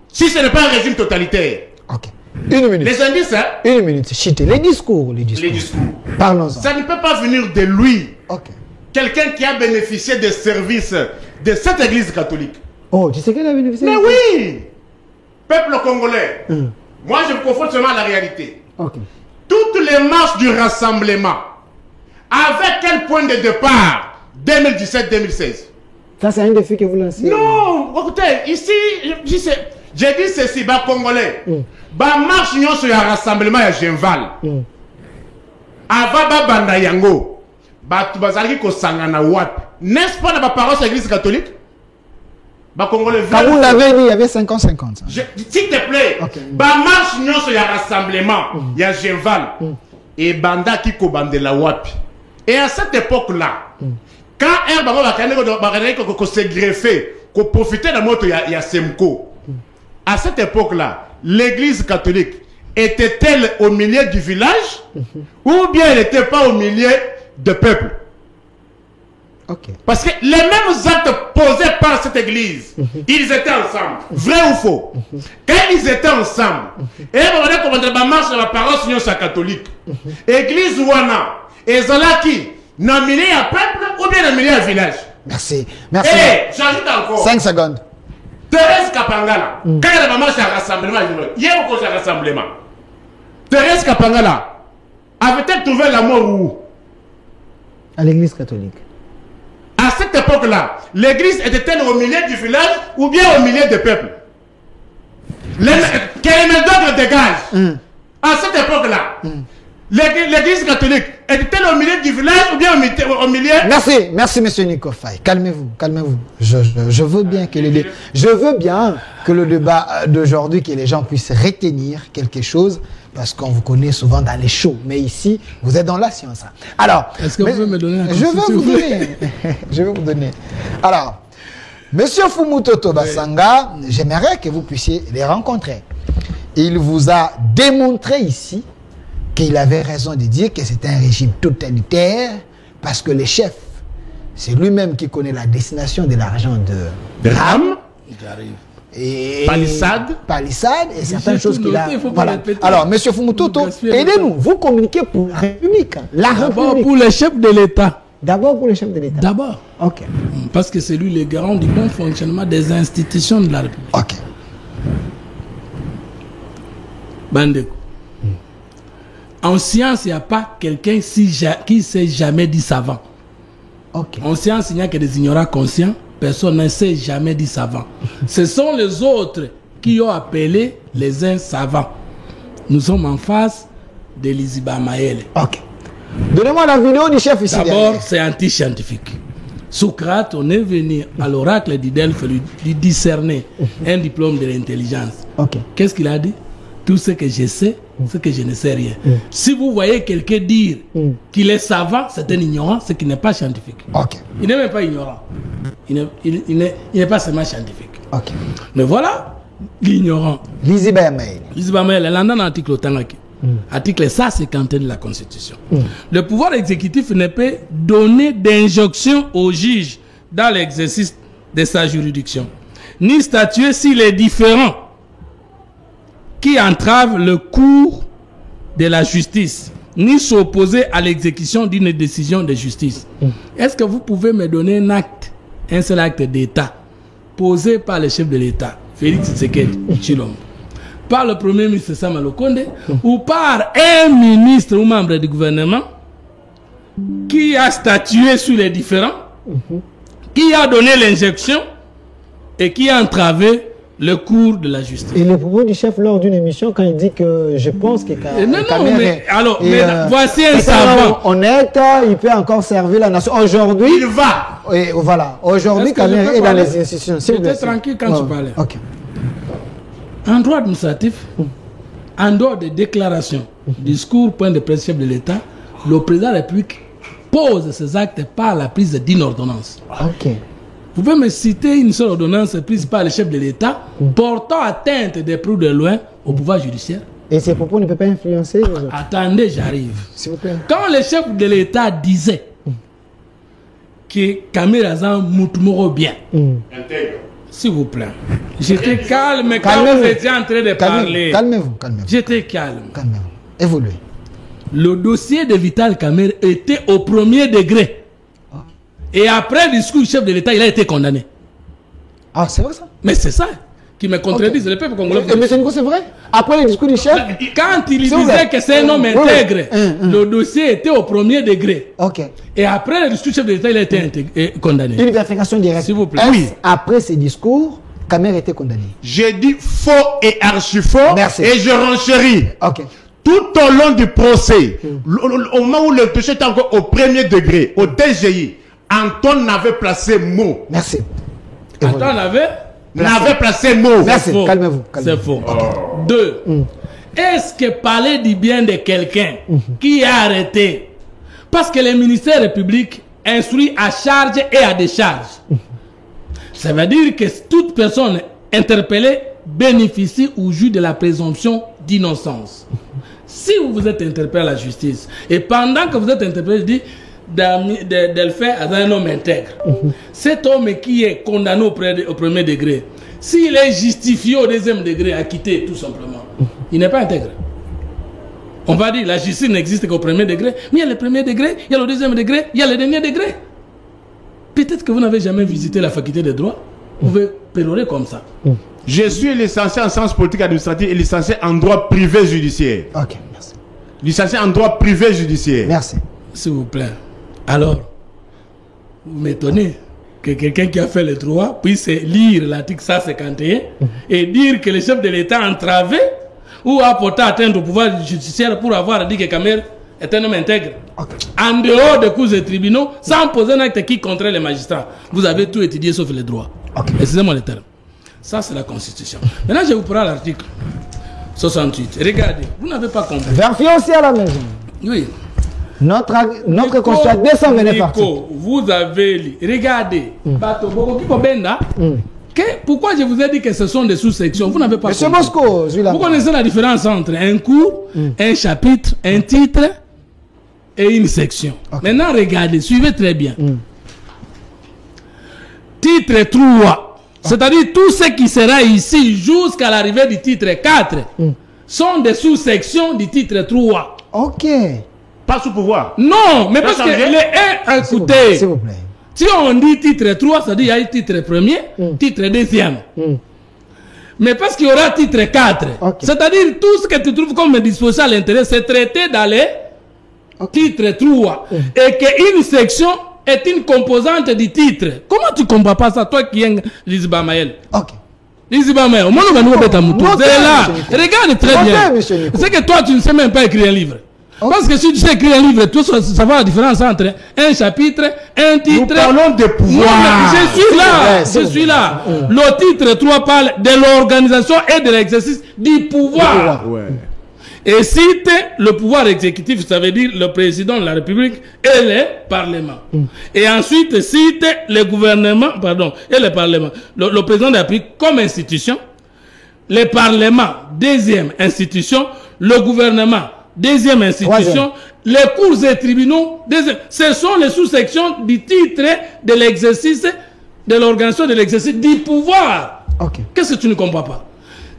Si ce n'est pas un régime totalitaire. Ok. 1 minute. Les indices, hein? 1 minute. Chité. Les discours. Les discours. Parlons-en. Ça ne peut pas venir de lui. Ok. Quelqu'un qui a bénéficié des services de cette église catholique. Oh, tu sais qu'elle a bénéficié? Mais oui! Peuple congolais. Moi, je me confronte seulement à la réalité. Ok. Toutes les marches du rassemblement, avec quel point de départ? 2017-2016. Ça, c'est un défi que vous lancez? Non! Écoutez, ici, j'ai dit ceci, Congolais. Marche sur le rassemblement à Genval. Avant Banda Yango. N'est-ce pas dans la parole de l'église catholique? Congolais. Quand vous l'avez dit, il y avait 50-50. S'il te plaît, okay. Marche sur le rassemblement, il y a Genval. Et Banda qui kobande la Wapi. Et à cette époque-là, quand un baron s'est greffé, qu'on profitait de la moto, il y a Semko. À cette époque-là, l'église catholique était-elle au milieu du village ou bien elle n'était pas au milieu du peuple? Okay. Parce que les mêmes actes posés par cette église, ils étaient ensemble. Vrai ou faux? Quand ils étaient ensemble, et on a commencé à marcher la parole sur la catholique. Église Wana, et Zalaki, nominé à peuple ou bien nominé à village? Merci. Merci. Et j'ajoute encore. 5 secondes. Thérèse Kapangala, quand elle a marché à rassemblement, il y a eu un rassemblement. Thérèse Kapangala, avait-elle trouvé la mort où? À l'église catholique. cette époque-là, l'église était-elle au milieu du village ou bien au milieu du peuple? Que les médecins dégagent. À cette époque-là, l'église catholique était-elle au milieu du village ou bien au milieu? Merci, monsieur Nico Faye. Calmez-vous. Je veux bien que le débat d'aujourd'hui, que les gens puissent retenir quelque chose, parce qu'on vous connaît souvent dans les shows. Mais ici, vous êtes dans la science. Alors, est-ce que vous pouvez me donner un je vais vous donner. Alors, monsieur Fumutoto Basanga, j'aimerais que vous puissiez les rencontrer. Il vous a démontré ici qu'il avait raison de dire que c'était un régime totalitaire, parce que le chef, c'est lui-même qui connaît la destination de l'argent de Ram. Et palissade et certaines choses qu'il a. Voilà. Alors, monsieur Fumutoto, aidez-nous. Vous communiquez pour la République. D'abord pour le chef de l'État. D'abord pour le chef de l'État. D'abord. Ok. Parce que c'est lui le garant du bon fonctionnement des institutions de la République. Ok. Bandeko. En science, il n'y a pas quelqu'un qui ne s'est jamais dit savant. Ok. En science, il n'y a que des ignorants conscients. Personne ne s'est jamais dit savant. Ce sont les autres qui ont appelé les uns savants. Nous sommes en face de Liziba Maël. Ok. Donnez-moi la vidéo du chef ici. D'abord, c'est anti-scientifique. Socrate, on est venu à l'oracle du Delphes lui discerner un diplôme de l'intelligence. Ok. Qu'est-ce qu'il a dit? Tout ce que je sais, ce que je ne sais rien. Si vous voyez quelqu'un dire qu'il est savant, c'est un ignorant, c'est qu'il n'est pas scientifique. Ok. Il n'est même pas ignorant. Il n'est pas seulement scientifique. Ok. Mais voilà l'ignorant. Liziba Maël. Liziba Maël, elle en a un article au Tangaki. Article 151 de la Constitution. Le pouvoir exécutif ne peut donner d'injonction au juge dans l'exercice de sa juridiction, ni statuer s'il est différent qui entrave le cours de la justice, ni s'opposer à l'exécution d'une décision de justice. Est-ce que vous pouvez me donner un seul acte d'État posé par le chef de l'État, Félix Tshisekedi Tshilombo, par le premier ministre Sama Lukonde, ou par un ministre ou membre du gouvernement qui a statué sur les différends, qui a donné l'injection et qui a entravé le cours de la justice? Et le propos du chef lors d'une émission, quand il dit que je pense que voici un savant honnête, il peut encore servir la nation. Aujourd'hui, il va. Et voilà. Aujourd'hui, Kamer est dans les institutions. J'étais tranquille quand tu parlais. Ok. En droit administratif, en dehors des déclarations, discours, point de presse chef de l'État, le président de la République pose ses actes par la prise d'une ordonnance. Ok. Vous pouvez me citer une seule ordonnance prise par le chef de l'État portant atteinte des plus de loin au pouvoir judiciaire? Et ces propos ne peuvent pas influencer les autres. Attendez, j'arrive. S'il vous plaît. Quand le chef de l'État disait que Kamerazan Moutmouro bien, s'il vous plaît, j'étais calme quand vous étiez en train de parler. Calmez-vous. J'étais calme. Calmez-vous. Évoluez. Le dossier de Vital Kamerhe était au premier degré. Et après le discours du chef de l'État, il a été condamné. Ah, c'est vrai ça? Mais c'est ça qui me contredit. Le peuple congolais. Mais c'est vrai? Après le discours du chef? Quand il disait que c'est un homme intègre, le dossier était au premier degré. Ok. Et après le discours du chef de l'État, il a été condamné. Une vérification directe. S'il vous plaît. Oui. Après ces discours, Kamerhe a été condamné. J'ai dit faux et archi-faux. Merci. Et je renchéris. Ok. Tout au long du procès, au moment où le dossier était encore au premier degré, au DGI, Antoine n'avait placé mot. Merci. Antoine n'avait placé mot. Merci. Calmez-vous. C'est faux. Deux. Est-ce que parler du bien de quelqu'un qui est arrêté parce que le ministère public instruit à charge et à décharge, ça veut dire que toute personne interpellée bénéficie ou jouit de la présomption d'innocence. Si vous êtes interpellé à la justice et pendant que vous êtes interpellé, je dis Delphin est un homme intègre. Cet homme qui est condamné au premier degré, s'il est justifié au deuxième degré, acquitté tout simplement, il n'est pas intègre. On va dire la justice n'existe qu'au premier degré, mais il y a le premier degré, il y a le deuxième degré, il y a le dernier degré. Peut-être que vous n'avez jamais visité la faculté de droit, vous pouvez pérorer comme ça. Je suis licencié en sciences politiques administratives et licencié en droit privé judiciaire. Ok, merci. Licencié en droit privé judiciaire. Merci. S'il vous plaît. Alors, vous m'étonnez. que quelqu'un qui a fait le droit puisse lire l'article 151 et dire que le chef de l'État a entravé ou a porté atteinte au pouvoir judiciaire pour avoir dit que Kamer est un homme intègre. En dehors des cours et tribunaux, sans poser un acte qui contraint les magistrats. Vous avez tout étudié sauf les droits. Excusez-moi le terme. Ça, c'est la Constitution. Maintenant, je vous prends l'article 68. Regardez, vous n'avez pas compris. Vérifiez aussi à la maison. Oui. Notre Constitution 229 articles. Vous avez lu. Regardez. Pourquoi je vous ai dit que ce sont des sous-sections? Vous n'avez pas Monsieur compris. Mosco, Vous connaissez la différence entre un cours, un chapitre, un titre et une section. Maintenant, regardez, suivez très bien. Titre 3, c'est-à-dire tout ce qui sera ici jusqu'à l'arrivée du titre 4 sont des sous-sections du titre 3. Ok. Pas sous pouvoir. Non, mais parce que les écoutez. S'il vous plaît. Si on dit titre 3, ça dit qu'il y a un titre premier, titre deuxième. Mais parce qu'il y aura titre 4, c'est-à-dire tout ce que tu trouves comme disposition à l'intérieur, c'est traité dans les titres 3. Et qu'une section est une composante du titre. Comment tu ne comprends pas ça, toi qui es Liziba Maël? Ok. Liziba Maël, au moins on va nous mettre à Moutou. C'est là. Regarde très bien. C'est que toi, tu ne sais même pas écrire un livre. Parce que si tu sais écrire un livre, tu sais savoir la différence entre un chapitre, un titre. Nous parlons de pouvoir. Je suis là. Le titre 3 parle de l'organisation et de l'exercice du pouvoir. Et cite le pouvoir exécutif, ça veut dire le président de la République et le Parlement. Et ensuite cite le gouvernement, et le Parlement. Le président de la République comme institution, le Parlement, deuxième institution, le gouvernement, deuxième institution, les cours et tribunaux, ce sont les sous-sections du titre de l'exercice, de l'organisation de l'exercice du pouvoir. Qu'est-ce que tu ne comprends pas?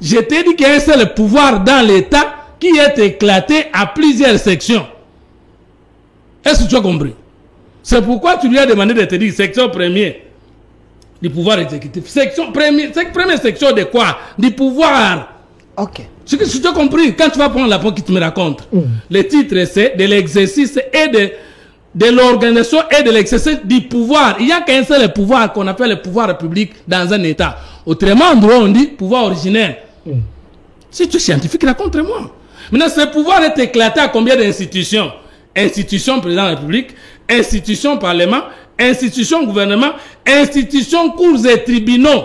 Je t'ai dit qu'il y a un seul pouvoir dans l'État qui est éclaté à plusieurs sections. Est-ce que tu as compris? C'est pourquoi tu lui as demandé de te dire section première du pouvoir exécutif. Première section de quoi? Du pouvoir. Ce que tu as compris, quand tu vas prendre la pointe qui te me raconte, le titre c'est de l'exercice et de l'organisation et de l'exercice du pouvoir. Il n'y a qu'un seul pouvoir qu'on appelle le pouvoir public dans un État. Autrement, en droit, on dit pouvoir originaire. Si tu es scientifique, raconte-moi. Maintenant, ce pouvoir est éclaté à combien d'institutions? Institution président de la République, institution parlement, institution gouvernement, institution cours et tribunaux.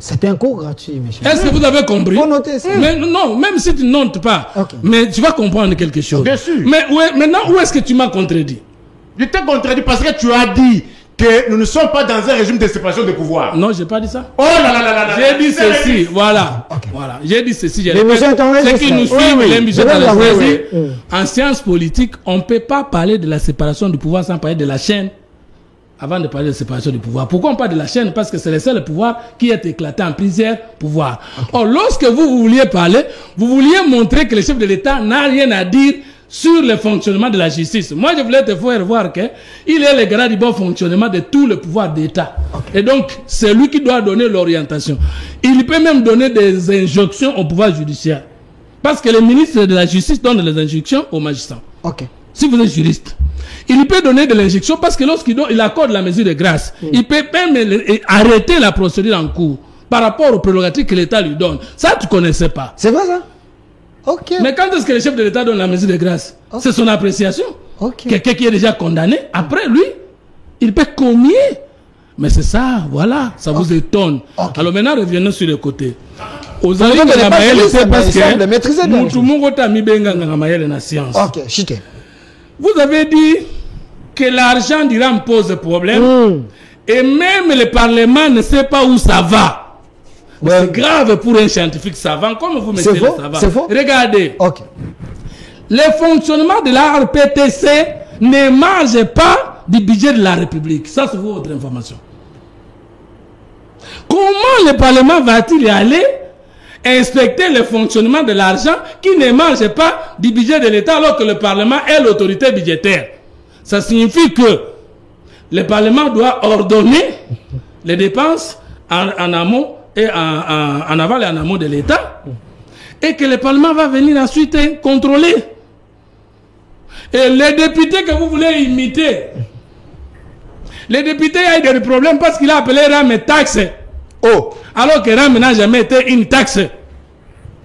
C'est un cours gratuit, monsieur. Est-ce que vous avez compris? Faut noter ça. Mais non, même si tu ne notes pas, mais tu vas comprendre quelque chose. Bien sûr. Mais maintenant, où est-ce que tu m'as contredit? Je t'ai contredit parce que tu as dit que nous ne sommes pas dans un régime de séparation de pouvoir. Non, je n'ai pas dit ça. Oh là là là là là. J'ai dit ceci, voilà. Voilà, j'ai dit ceci. Ceux qui nous suivent, l'émission en sciences politiques, on ne peut pas parler de la séparation du pouvoir sans parler de la chaîne. Avant de parler de séparation du pouvoir. Pourquoi on parle de la chaîne? Parce que c'est le seul pouvoir qui est éclaté en plusieurs pouvoirs. Or, lorsque vous vouliez parler, vous vouliez montrer que le chef de l'État n'a rien à dire sur le fonctionnement de la justice. Moi, je voulais te faire voir qu'il est le garant du bon fonctionnement de tout le pouvoir d'État. Et donc, c'est lui qui doit donner l'orientation. Il peut même donner des injonctions au pouvoir judiciaire. Parce que le ministre de la Justice donne les injonctions aux magistrats. Si vous êtes juriste, il peut donner de l'injection parce que lorsqu'il accorde la mesure de grâce, il peut même arrêter la procédure en cours par rapport aux prérogatives que l'État lui donne. Ça, tu ne connaissais pas. C'est vrai ça? Mais quand est-ce que le chef de l'État donne la mesure de grâce? C'est son appréciation. Quelqu'un qui est déjà condamné, après lui, il peut commier. Mais c'est ça, voilà, ça vous étonne. Alors maintenant, revenons sur le côté. Aux amis de la Maëlle, c'est parce que tout le monde a mis la Maëlle dans la science. Vous avez dit que l'argent d'Iran pose problème et même le Parlement ne sait pas où ça va. C'est grave pour un scientifique savant. Comme vous mettez le savant. Regardez. Le fonctionnement de la RPTC ne marche pas du budget de la République. Ça, c'est votre information. Comment le Parlement va-t-il y aller inspecter le fonctionnement de l'argent qui ne marche pas du budget de l'État alors que le Parlement est l'autorité budgétaire? Ça signifie que le Parlement doit ordonner les dépenses en amont et en aval et en amont de l'État et que le Parlement va venir ensuite contrôler. Et les députés que vous voulez imiter, Les députés ont eu des problèmes parce qu'il a appelé RAM taxe. Oh, Alors que RAM n'a jamais été une taxe.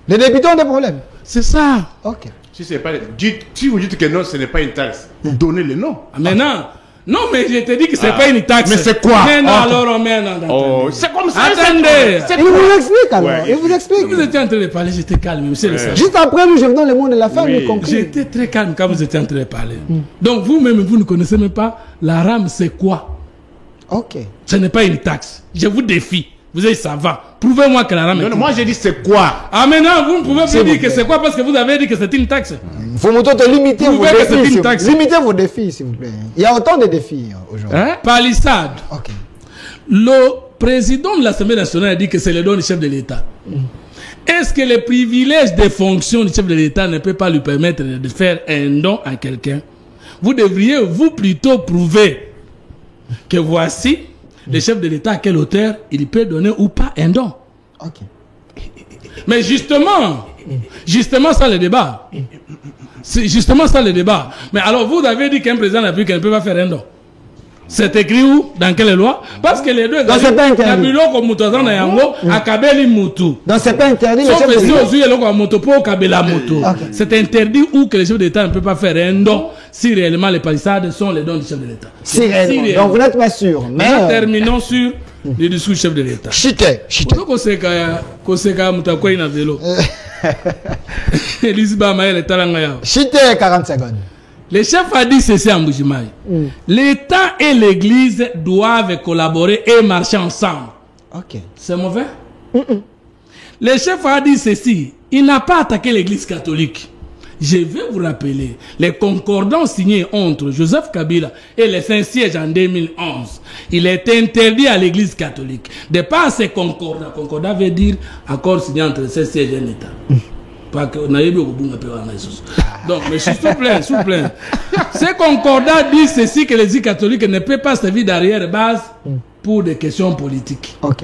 les députés ont des problèmes. C'est ça. Ok. Si vous dites que non, ce n'est pas une taxe, donnez le nom. Maintenant, non, mais je te dis que ce n'est pas une taxe. Mais c'est quoi? Mais non, alors on met dans Oh, c'est comme ça. Attendez. Il vous explique alors. Ouais. Il vous explique. Vous étiez en train de parler, j'étais calme, monsieur le sergent. Juste après, nous, je vais dans le monde de la femme, Oui. nous conclure. J'étais très calme quand vous étiez en train de parler. Donc vous-même, vous ne connaissez même pas la RAM, c'est quoi? Ok. Ce n'est pas une taxe. Je vous défie. Vous êtes savant. Prouvez-moi que la RAM est Non, non, une moi j'ai dit c'est quoi? Ah, maintenant, vous ne pouvez S'il plus vous dire que plaît. c'est quoi parce que vous avez dit que c'est une taxe. Il faut te limiter Vous vos pouvez que c'est défis. une s'il- taxe. Limitez vos défis, s'il vous plaît. Il y a autant de défis aujourd'hui. Hein? Palissade. Ok. Le président de l'Assemblée nationale a dit que c'est le don du chef de l'État. Est-ce que les privilèges des fonctions du chef de l'État ne peut pas lui permettre de faire un don à quelqu'un? Vous devriez, vous, plutôt prouver que voici le chef de l'État à quelle hauteur il peut donner ou pas un don. Ok. Mais justement ça le débat. C'est justement ça le débat. Mais alors vous avez dit qu'un président de la République ne peut pas faire un don. C'est écrit où? Dans quelle loi? Parce que les deux... Donc c'est pas interdit. Donc c'est pas interdit. Le chef de l'État. C'est interdit ou que le chef d'État ne peut pas faire un don si réellement les palissades sont les dons du chef de l'État. Si réellement. Donc vous n'êtes pas sûr. Mais Nous terminons sur le discours du chef de l'État. Chité. Chité. Chité 40 secondes. Le chef a dit ceci en Bougimaï. L'État et l'Église doivent collaborer et marcher ensemble. Ok. C'est mauvais? Le chef a dit ceci. Il n'a pas attaqué l'Église catholique. Je vais vous rappeler les concordants signés entre Joseph Kabila et le Saint-Siège en 2011. Il est interdit à l'Église catholique de pas ces concordats. Concordat veut dire accord signé entre le Saint-Siège et l'État. Pas que on a eu donc, mais s'il vous plaît, s'il vous plaît. Ces concordats disent ceci que l'Église catholique ne peut pas servir d'arrière-base pour des questions politiques. Ok.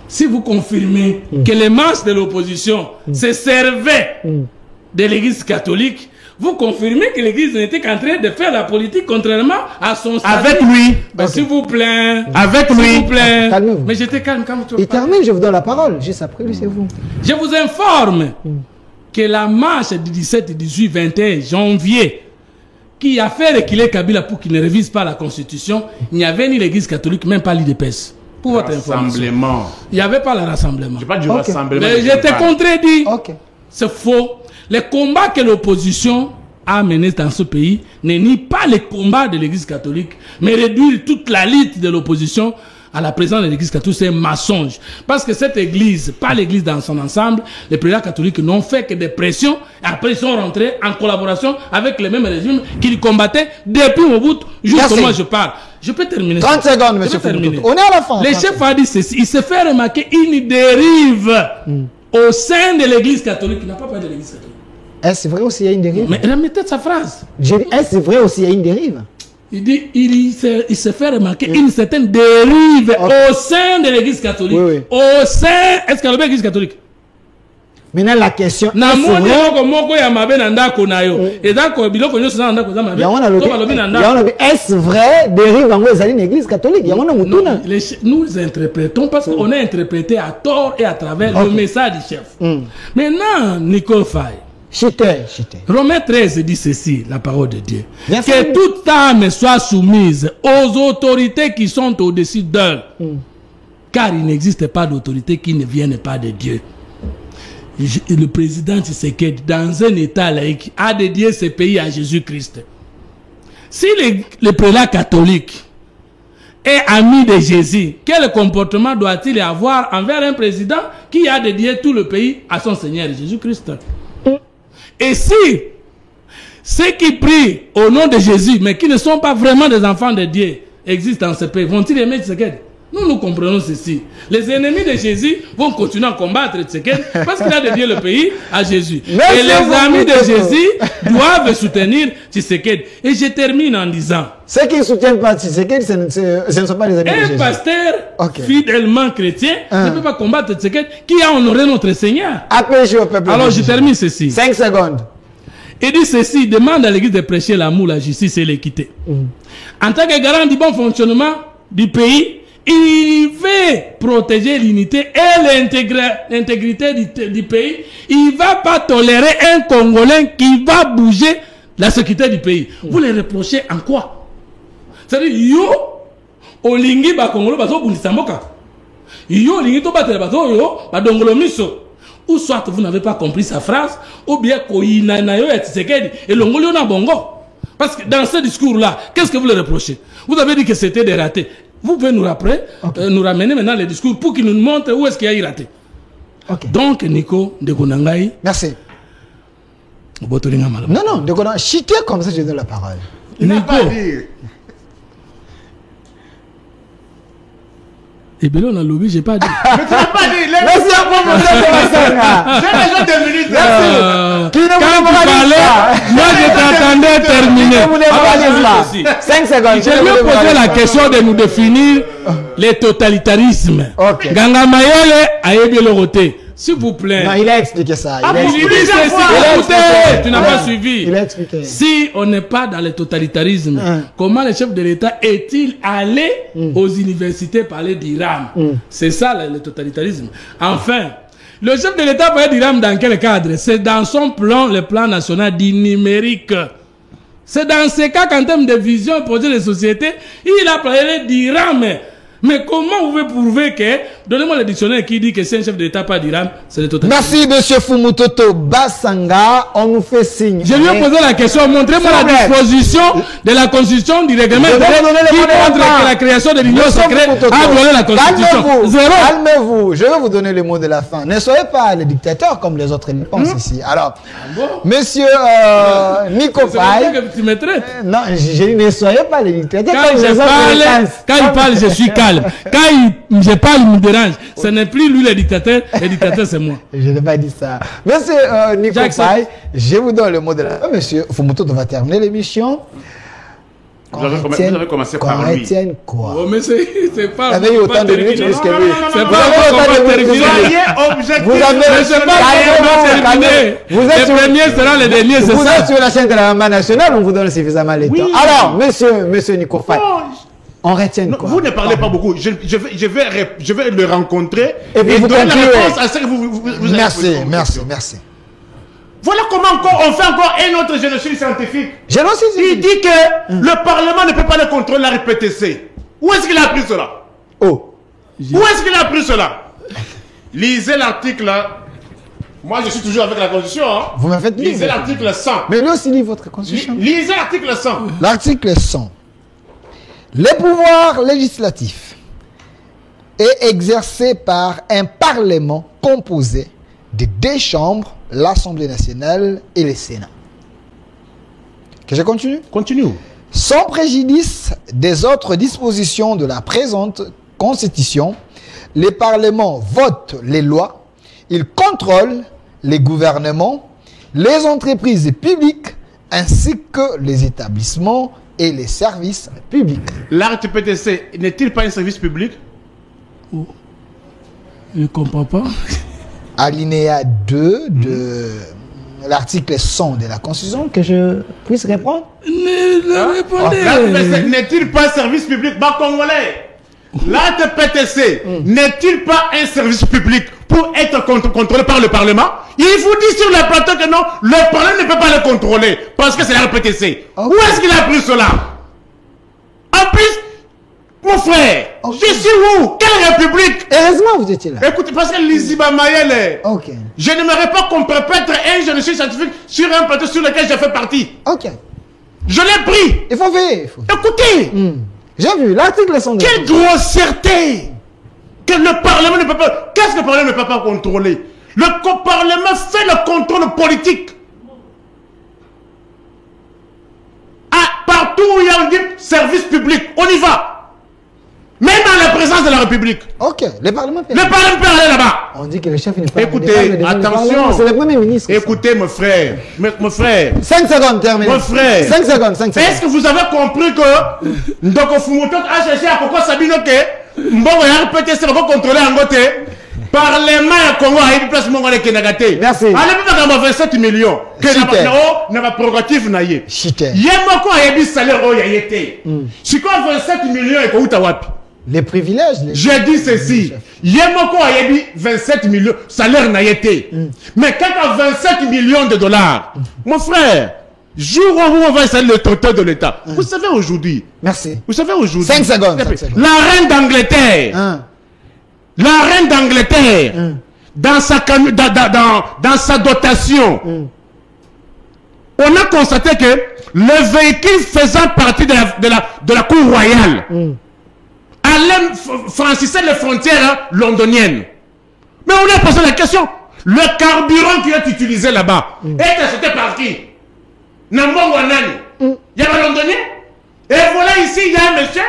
Si vous confirmez que les marches de l'opposition se servaient de l'Église catholique, vous confirmez que l'Église n'était qu'en train de faire la politique contrairement à son statut. Avec lui. Ben, s'il vous plaît. Avec S'il lui. vous plaît. Calmez-vous. Mais j'étais calme quand tu Il termine, je vous donne la parole. Juste après lui, c'est vous. Je vous informe que la marche du 17, 18, 21 janvier qui a fait reculer Kabila pour qu'il ne révise pas la Constitution, il n'y avait ni l'Église catholique, même pas l'IDPS. Pour votre information. Rassemblement. Il n'y avait pas le rassemblement. Je pas du Ok. rassemblement. Mais je te contredis. Ok. C'est faux. Les combats que l'opposition a menés dans ce pays ne nient pas les combats de l'Église catholique, mais réduire toute la liste de l'opposition à la présence de l'Église catholique, c'est un mensonge. Parce que cette Église, pas l'Église dans son ensemble, les présidents catholiques n'ont fait que des pressions, et après ils sont rentrés en collaboration avec les mêmes régimes qu'ils combattaient depuis Mobutu, jusqu'au moment où je parle. Je peux terminer. 30 secondes, Je monsieur peux terminer. Foucault. On est à la fin. Le 30 chef a dit ceci, il se fait remarquer une dérive au sein de l'Église catholique. Il n'a pas parlé de l'Église catholique. Est-ce vrai aussi il y a une dérive? Mais remettez sa phrase. J'ai dit, est-ce vrai aussi il y a une dérive? Il dit, il se fait remarquer une certaine dérive au sein de l'Église catholique. Oui, oui. Au sein, est-ce qu'il y a l'Église catholique? Maintenant la question, Na est-ce moni vrai? moko moko ya mabe na ndako na yo. Et donc biloko nyoso na ndako za mabe. Il y a un To balobi na ndako. autre- est-ce vrai dérive en gros une église catholique? Il y a un autre Non, nous interprétons parce qu'on a interprété à tort et à travers le message du chef. Maintenant, Nicole Faye, Chité, chité. Romains 13 dit ceci, la parole de Dieu. Bien Que sûr. toute âme soit soumise aux autorités qui sont au-dessus d'elle. Car il n'existe pas d'autorité qui ne vienne pas de Dieu. Le président Tshisekedi, dans un état laïque, a dédié ce pays à Jésus-Christ. Si le prélat catholique est ami de Jésus, quel comportement doit-il avoir envers un président qui a dédié tout le pays à son Seigneur Jésus-Christ? Et si ceux qui prient au nom de Jésus, mais qui ne sont pas vraiment des enfants de Dieu, existent dans ce pays, vont-ils aimer Tshisekedi? Nous comprenons ceci. Les ennemis de Jésus vont continuer à combattre Tshisekedi parce qu'il a dédié le pays à Jésus. Merci Et les beaucoup. amis de Jésus doivent soutenir Tshisekedi. Et je termine en disant, Ceux qui ne soutiennent pas Tshisekedi, ce ne sont pas les amis de un Jésus. pasteur Ok. fidèlement chrétien ne peut pas combattre Tshisekedi qui a honoré notre Seigneur. Appelez au peuple. Alors de je Jésus. termine ceci. 5 secondes. Il dit ceci, il demande à l'église de prêcher l'amour, la justice et l'équité. En tant que garant du bon fonctionnement du pays, il veut protéger l'unité et l'intégrité du pays. Il ne va pas tolérer un Congolais qui va bouger la sécurité du pays. Vous les reprochez en quoi? C'est-à-dire, yo, olingi ba Congolo bazo bundisa mboka. Yo, olingi to batele bazo yo, ba dongolo miso. Ou soit vous n'avez pas compris sa phrase, ou bien koina na yo et Tshisekedi et longolo na bongo. Parce que dans ce discours-là, qu'est-ce que vous le reprochez? Vous avez dit que c'était des ratés. Vous pouvez nous ramener maintenant les discours pour qu'il nous montre où est-ce qu'il y a eu raté. Donc, Nico de Konangai. Merci. Non, de Konangai, chiquer comme ça, je donne la parole. Nico. Et bien là, on a lobby, j'ai pas dit. Mais tu n'as pas dit. Merci à vous, j'ai déjà 2 minutes. Quand tu parlais, moi je t'attendais terminer. 5 secondes. Je lui ai posé la question de nous définir les totalitarismes. Ganga Mayele a élevé le roté. S'il vous plaît. Non, il a expliqué ça. Tu n'as pas suivi. Il a expliqué. Si on n'est pas dans le totalitarisme, comment le chef de l'État est-il allé aux universités parler d'Iran? C'est ça le totalitarisme. Enfin, le chef de l'État parlait d'Iran dans quel cadre? C'est dans son plan, le plan national du numérique. C'est dans ce cas qu'en termes de vision et projet de société, il a parlé d'Iran. Mais comment vous pouvez prouver que... Donnez-moi le dictionnaire qui dit que c'est un chef d'État pas d'Iran, c'est le totalitarisme. Merci, monsieur Fumutoto Basanga. On nous fait signe. Je lui ai posé la question. Montrez-moi la disposition de la Constitution du règlement qui montre que la création de l'Union secrète a violé la Constitution. Zéro. Calmez-vous. Je vais vous donner le mot de la fin. Ne soyez pas les dictateurs comme les autres le pensent ici. Alors, monsieur Nico Faye. Non, je dis ne soyez pas les dictateurs comme les autres. Quand il parle, je suis calme. Quand je parle, il me dérange. Ce n'est plus lui le dictateur c'est moi. Je n'ai pas dit ça. Monsieur Nico Faye, je vous donne le mot de la fin. Monsieur Fumutoto va terminer l'émission. Vous avez commencé par lui. Quoi? Oh, mais c'est pas... Vous avez eu autant de minutes plus que lui. C'est pas comment terminer. Vous êtes le premier sera le dernier, c'est ça. Vous êtes sur la chaîne de la maman nationale, on vous donne suffisamment le temps. Alors, monsieur Nico Faye, on retient quoi? Vous ne parlez pas beaucoup. Je vais le rencontrer et puis vous donner la concluez. réponse à ce que vous Merci. Voilà comment on fait encore un autre génocide scientifique. Génocide. Il dit que le Parlement ne peut pas le contrôler, la RPTC. Où est-ce qu'il a appris cela? Où est-ce qu'il a appris cela? Lisez l'article. Moi, je suis toujours avec la Constitution. Hein. Vous m'avez fait lire. Lisez l'article 100. Mais lui aussi lit votre Constitution. Lisez l'article 100. L'article 100. Les pouvoirs législatifs est exercé par un Parlement composé de 2 chambres, l'Assemblée nationale et le Sénat. Que je continue? Continue. Sans préjudice des autres dispositions de la présente Constitution, les parlements votent les lois, ils contrôlent les gouvernements, les entreprises publiques ainsi que les établissements et les services publics. L'RTPTC n'est-il pas un service public? Je ne comprends pas. Alinéa 2 de l'article 100 de la Constitution, que je puisse répondre? Répondez. N'est-il pas un service public congolais? L'RTPTC n'est-il pas un service public pour être contrôlé par le Parlement? Il vous dit sur le plateau que non, le Parlement ne peut pas le contrôler parce que c'est la RPTC. Où est-ce qu'il a appris cela? En plus, mon frère, je suis où? Quelle république? Heureusement, vous étiez là. Écoutez, parce que Liziba Mayele, je n'aimerais pas qu'on perpètre un génocide scientifique sur un plateau sur lequel j'ai fait partie. Je l'ai pris. Il faut veiller. Écoutez. J'ai vu l'article 100. Quelle grossièreté que le Parlement ne peut pas... Qu'est-ce que le Parlement ne peut pas contrôler? Le Parlement fait le contrôle politique. Partout où il y a un service public, on y va. Même dans la présence de la République. Le Parlement peut aller là-bas. On dit que le chef n'est pas... Écoutez, attention. C'est le Premier ministre. Écoutez, mon frère. 5 secondes, terminé. Mon frère. 5 secondes. Est-ce que vous avez compris que Ndoko Fumutoto a cherché à Koko Sabino que Mbongo ya RPTC va contrôler en côté? Parlement au Congo a eu place mon Kenagate. Merci. Allez, vous avez 27 millions. Que n'a pas prérogative naïe. Chiter. Yemoko a eu salaire au Yayete. Si quoi 27 millions et quoi Tawapi. Les privilèges. J'ai dit ceci. Yemoko a eu 27 millions salaire naïe. Mais quand à 27 millions de dollars, mon frère, jour où on va installer le traiteur de l'État. Vous savez aujourd'hui. Merci. Vous savez aujourd'hui. 5 secondes. 5 secondes. La reine d'Angleterre. La reine d'Angleterre, dans sa dotation, on a constaté que le véhicule faisant partie de la cour royale allait franchir les frontières londoniennes. Mais on a posé la question, le carburant qui est utilisé là-bas est acheté par qui? Nambongo Nani. Il y a un londonien. Et voilà ici, il y a un monsieur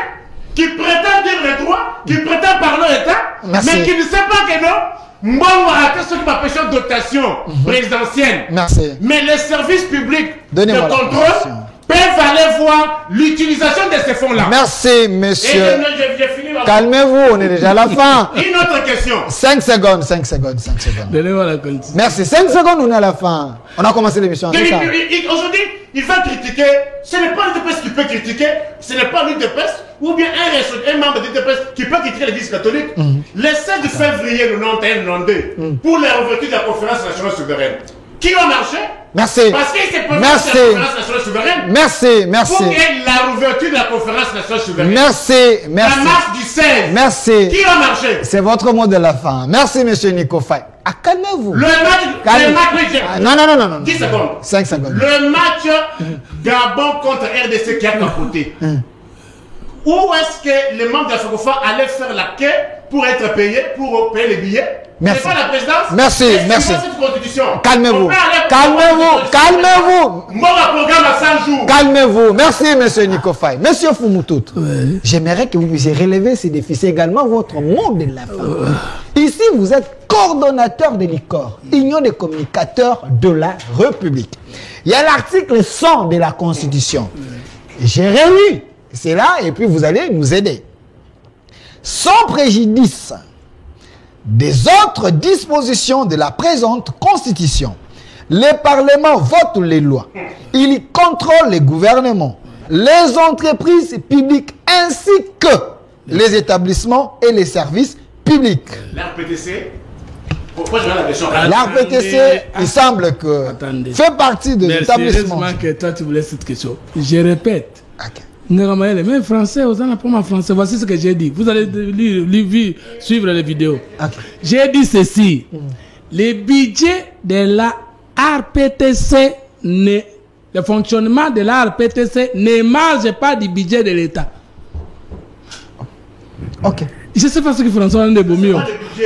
qui prétend dire les droits, qui prétend parler l'État, mais qui ne sait pas que non, Mbongo a fait ce qu'on appelle dotation présidentielle. Merci. Mais les services publics de contrôle peuvent aller voir l'utilisation de ces fonds-là. Merci, monsieur. Et calmez-vous, on est déjà à la fin. Une autre question. 5 secondes, 5 secondes, 5 secondes. Donnez-moi la condition. Merci, 5 secondes, on est à la fin. On a commencé l'émission. Aujourd'hui, il va critiquer. Ce n'est pas l'UDPS qui peut critiquer. Ce n'est pas l'UDPS ou bien un membre de l'UDPS qui peut critiquer l'Église catholique. Le 7 février 91-92, pour la réouverture de la conférence nationale souveraine. Qui a marché? Merci. Parce qu'il s'est posé la conférence nationale souveraine. Merci, merci. Pour qu'il y ait la réouverture de la conférence nationale souveraine. Merci, merci. La marche du 16. Merci. Qui a marché? C'est votre mot de la fin. Merci, monsieur Nico Faye. Ah, calmez-vous. Le match. Non. 10 secondes. 5 secondes. Le match Gabon contre RDC qui a capoté. Où est-ce que les membres de la FECOFA allaient faire la queue pour être payés, pour payer les billets? Merci. C'est pas la présidence? Merci, merci. Cette constitution. Calmez-vous. Calmez-vous. Moi, le programme à 100 jours. Calmez-vous. Merci, monsieur Nico Faye. Monsieur Fumutout, j'aimerais que vous puissiez relever ces défis. C'est également votre mot de la fin. Ici, vous êtes coordonnateur de l'ICOR, Union des communicateurs de la République. Il y a l'article 100 de la Constitution. J'ai relu. C'est là, et puis vous allez nous aider. Sans préjudice des autres dispositions de la présente Constitution, le Parlement vote les lois. Il contrôle les gouvernements, les entreprises publiques ainsi que les établissements et les services publics. L'RPTC, pourquoi je vais la question? L'RPTC, il semble que fait partie de l'établissement. Sérieusement que toi tu voulais cette question. Je répète. Okay. Même français, aux pas ma français. Voici ce que j'ai dit. Vous allez suivre les vidéos. Okay. J'ai dit ceci. Le budget de la RPTC, le fonctionnement de la RPTC ne marche pas du budget de l'État. Ok. Je ne sais pas ce que François de Bomio.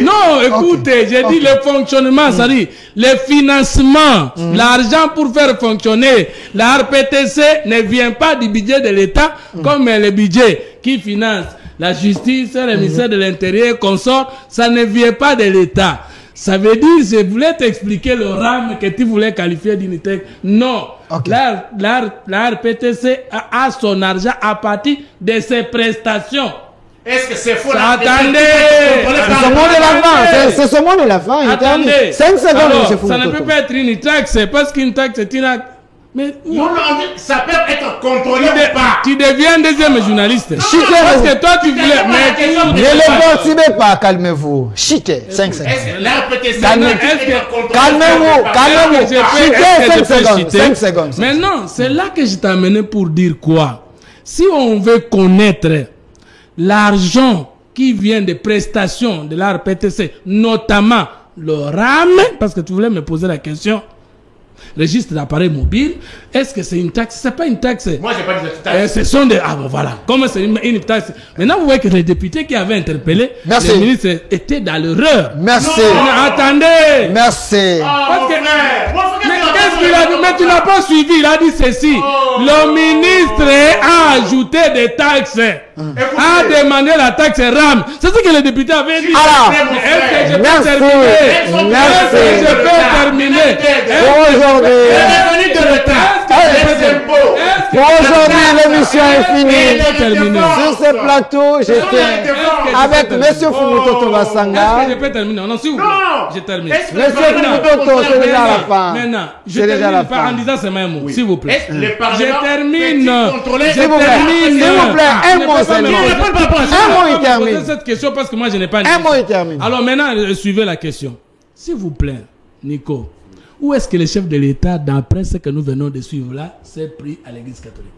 Non, écoutez, j'ai dit le fonctionnement, c'est-à-dire le financement, l'argent pour faire fonctionner. La RPTC ne vient pas du budget de l'État comme le budget qui finance la justice, le ministère de l'Intérieur, consort, ça ne vient pas de l'État. Ça veut dire, je voulais t'expliquer le RAM que tu voulais qualifier d'unité. Non. Okay. La RPTC a son argent à partir de ses prestations. Est-ce que c'est faux? Attendez! C'est ce mot de la fin. C'est ce mot de la fin. Attendez. 5 secondes, alors, M. ça ne peut pas être une taxe, parce qu'une taxe c'est une acte. Mais non, ça peut être contrôlé ou pas. Tu deviens deuxième journaliste. Parce que toi tu voulais. Ne le motivez pas, calmez-vous. Chité, 5 secondes. Calmez-vous. Chité, 5 secondes. Maintenant, c'est là que je t'ai amené pour dire quoi? Si on veut connaître l'argent qui vient des prestations de la RPTC, notamment le RAM, parce que tu voulais me poser la question, registre d'appareil mobile, est-ce que c'est une taxe? C'est pas une taxe. Moi, j'ai pas dit taxe. Ce sont des... Ah bon, voilà. Comme c'est une taxe. Maintenant, vous voyez que les députés qui avaient interpellé, merci, les ministres étaient dans l'erreur. Merci. Attendez. Merci. Parce que... Mais qu'est-ce qu'il a dit? Mais tu n'as pas suivi. Il a dit ceci. Le ministre a ajouté des taxes. A demandé la taxe RAM. C'est ce que les députés avaient dit. Alors, est-ce que je peux terminer? Est-ce que je peux terminer? Aujourd'hui. de l'État. Est-ce Pour aujourd'hui, l'émission est finie. terminer. Sur ce plateau, j'étais avec M. Fumutoto Basanga. Est-ce que je peux terminer? Non, s'il vous plaît. Non. Je termine. M. Fumutoto, c'est déjà la fin. Maintenant, je C'est déjà la termine par en fin. disant ce même mot, s'il vous plaît. Est-ce que le Je Parlement termine. peut-il contrôler- S'il vous plaît, termine. s'il vous plaît, un Je ne mot peux pas seulement. me poser- réponds pas pour ça. Un mot, Je il ne peux pas me termine. poser cette question parce que moi, je n'ai pas une Un mot, question. il termine. Alors maintenant, suivez la question. S'il vous plaît, Nico, où est-ce que le chef de l'État, d'après ce que nous venons de suivre là, s'est pris à l'Église catholique?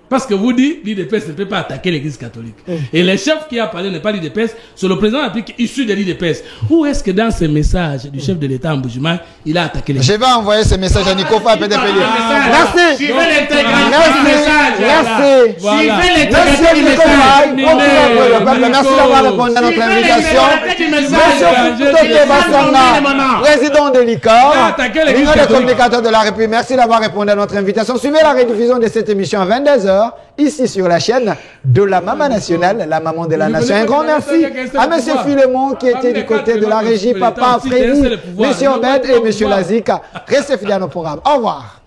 Parce que vous dites, l'IDPS ne peut pas attaquer l'Église catholique. Et le chef qui a parlé n'est pas l'IDPS, c'est le président de la République issu de l'IDPS. Où est-ce que dans ce message du chef de l'État en Bujuman, il a attaqué l'Église? Je vais envoyer ce message à Nico Fa PDP. Merci. Suivez l'intégralité Merci. du message. Merci. Voilà. Suivez Monsieur l'intégralité du Nico message. Faye, procureur pour le peuple, merci d'avoir répondu à notre Suivez invitation. l'intégralité du message. Monsieur Fumutoto Basanga, président de l'ICOR, Attaquer l'Église l'Union des catholique. communicateurs de la République, merci d'avoir répondu à notre invitation. Suivez la rediffusion de cette émission à 22h, ici sur la chaîne de la Maman Nationale, la maman de la nation. Un grand merci à M. Philemon qui était du côté de la régie, Papa Frédéric, M. Obed et M. Lazika. Restez fidèles au programme. Au revoir.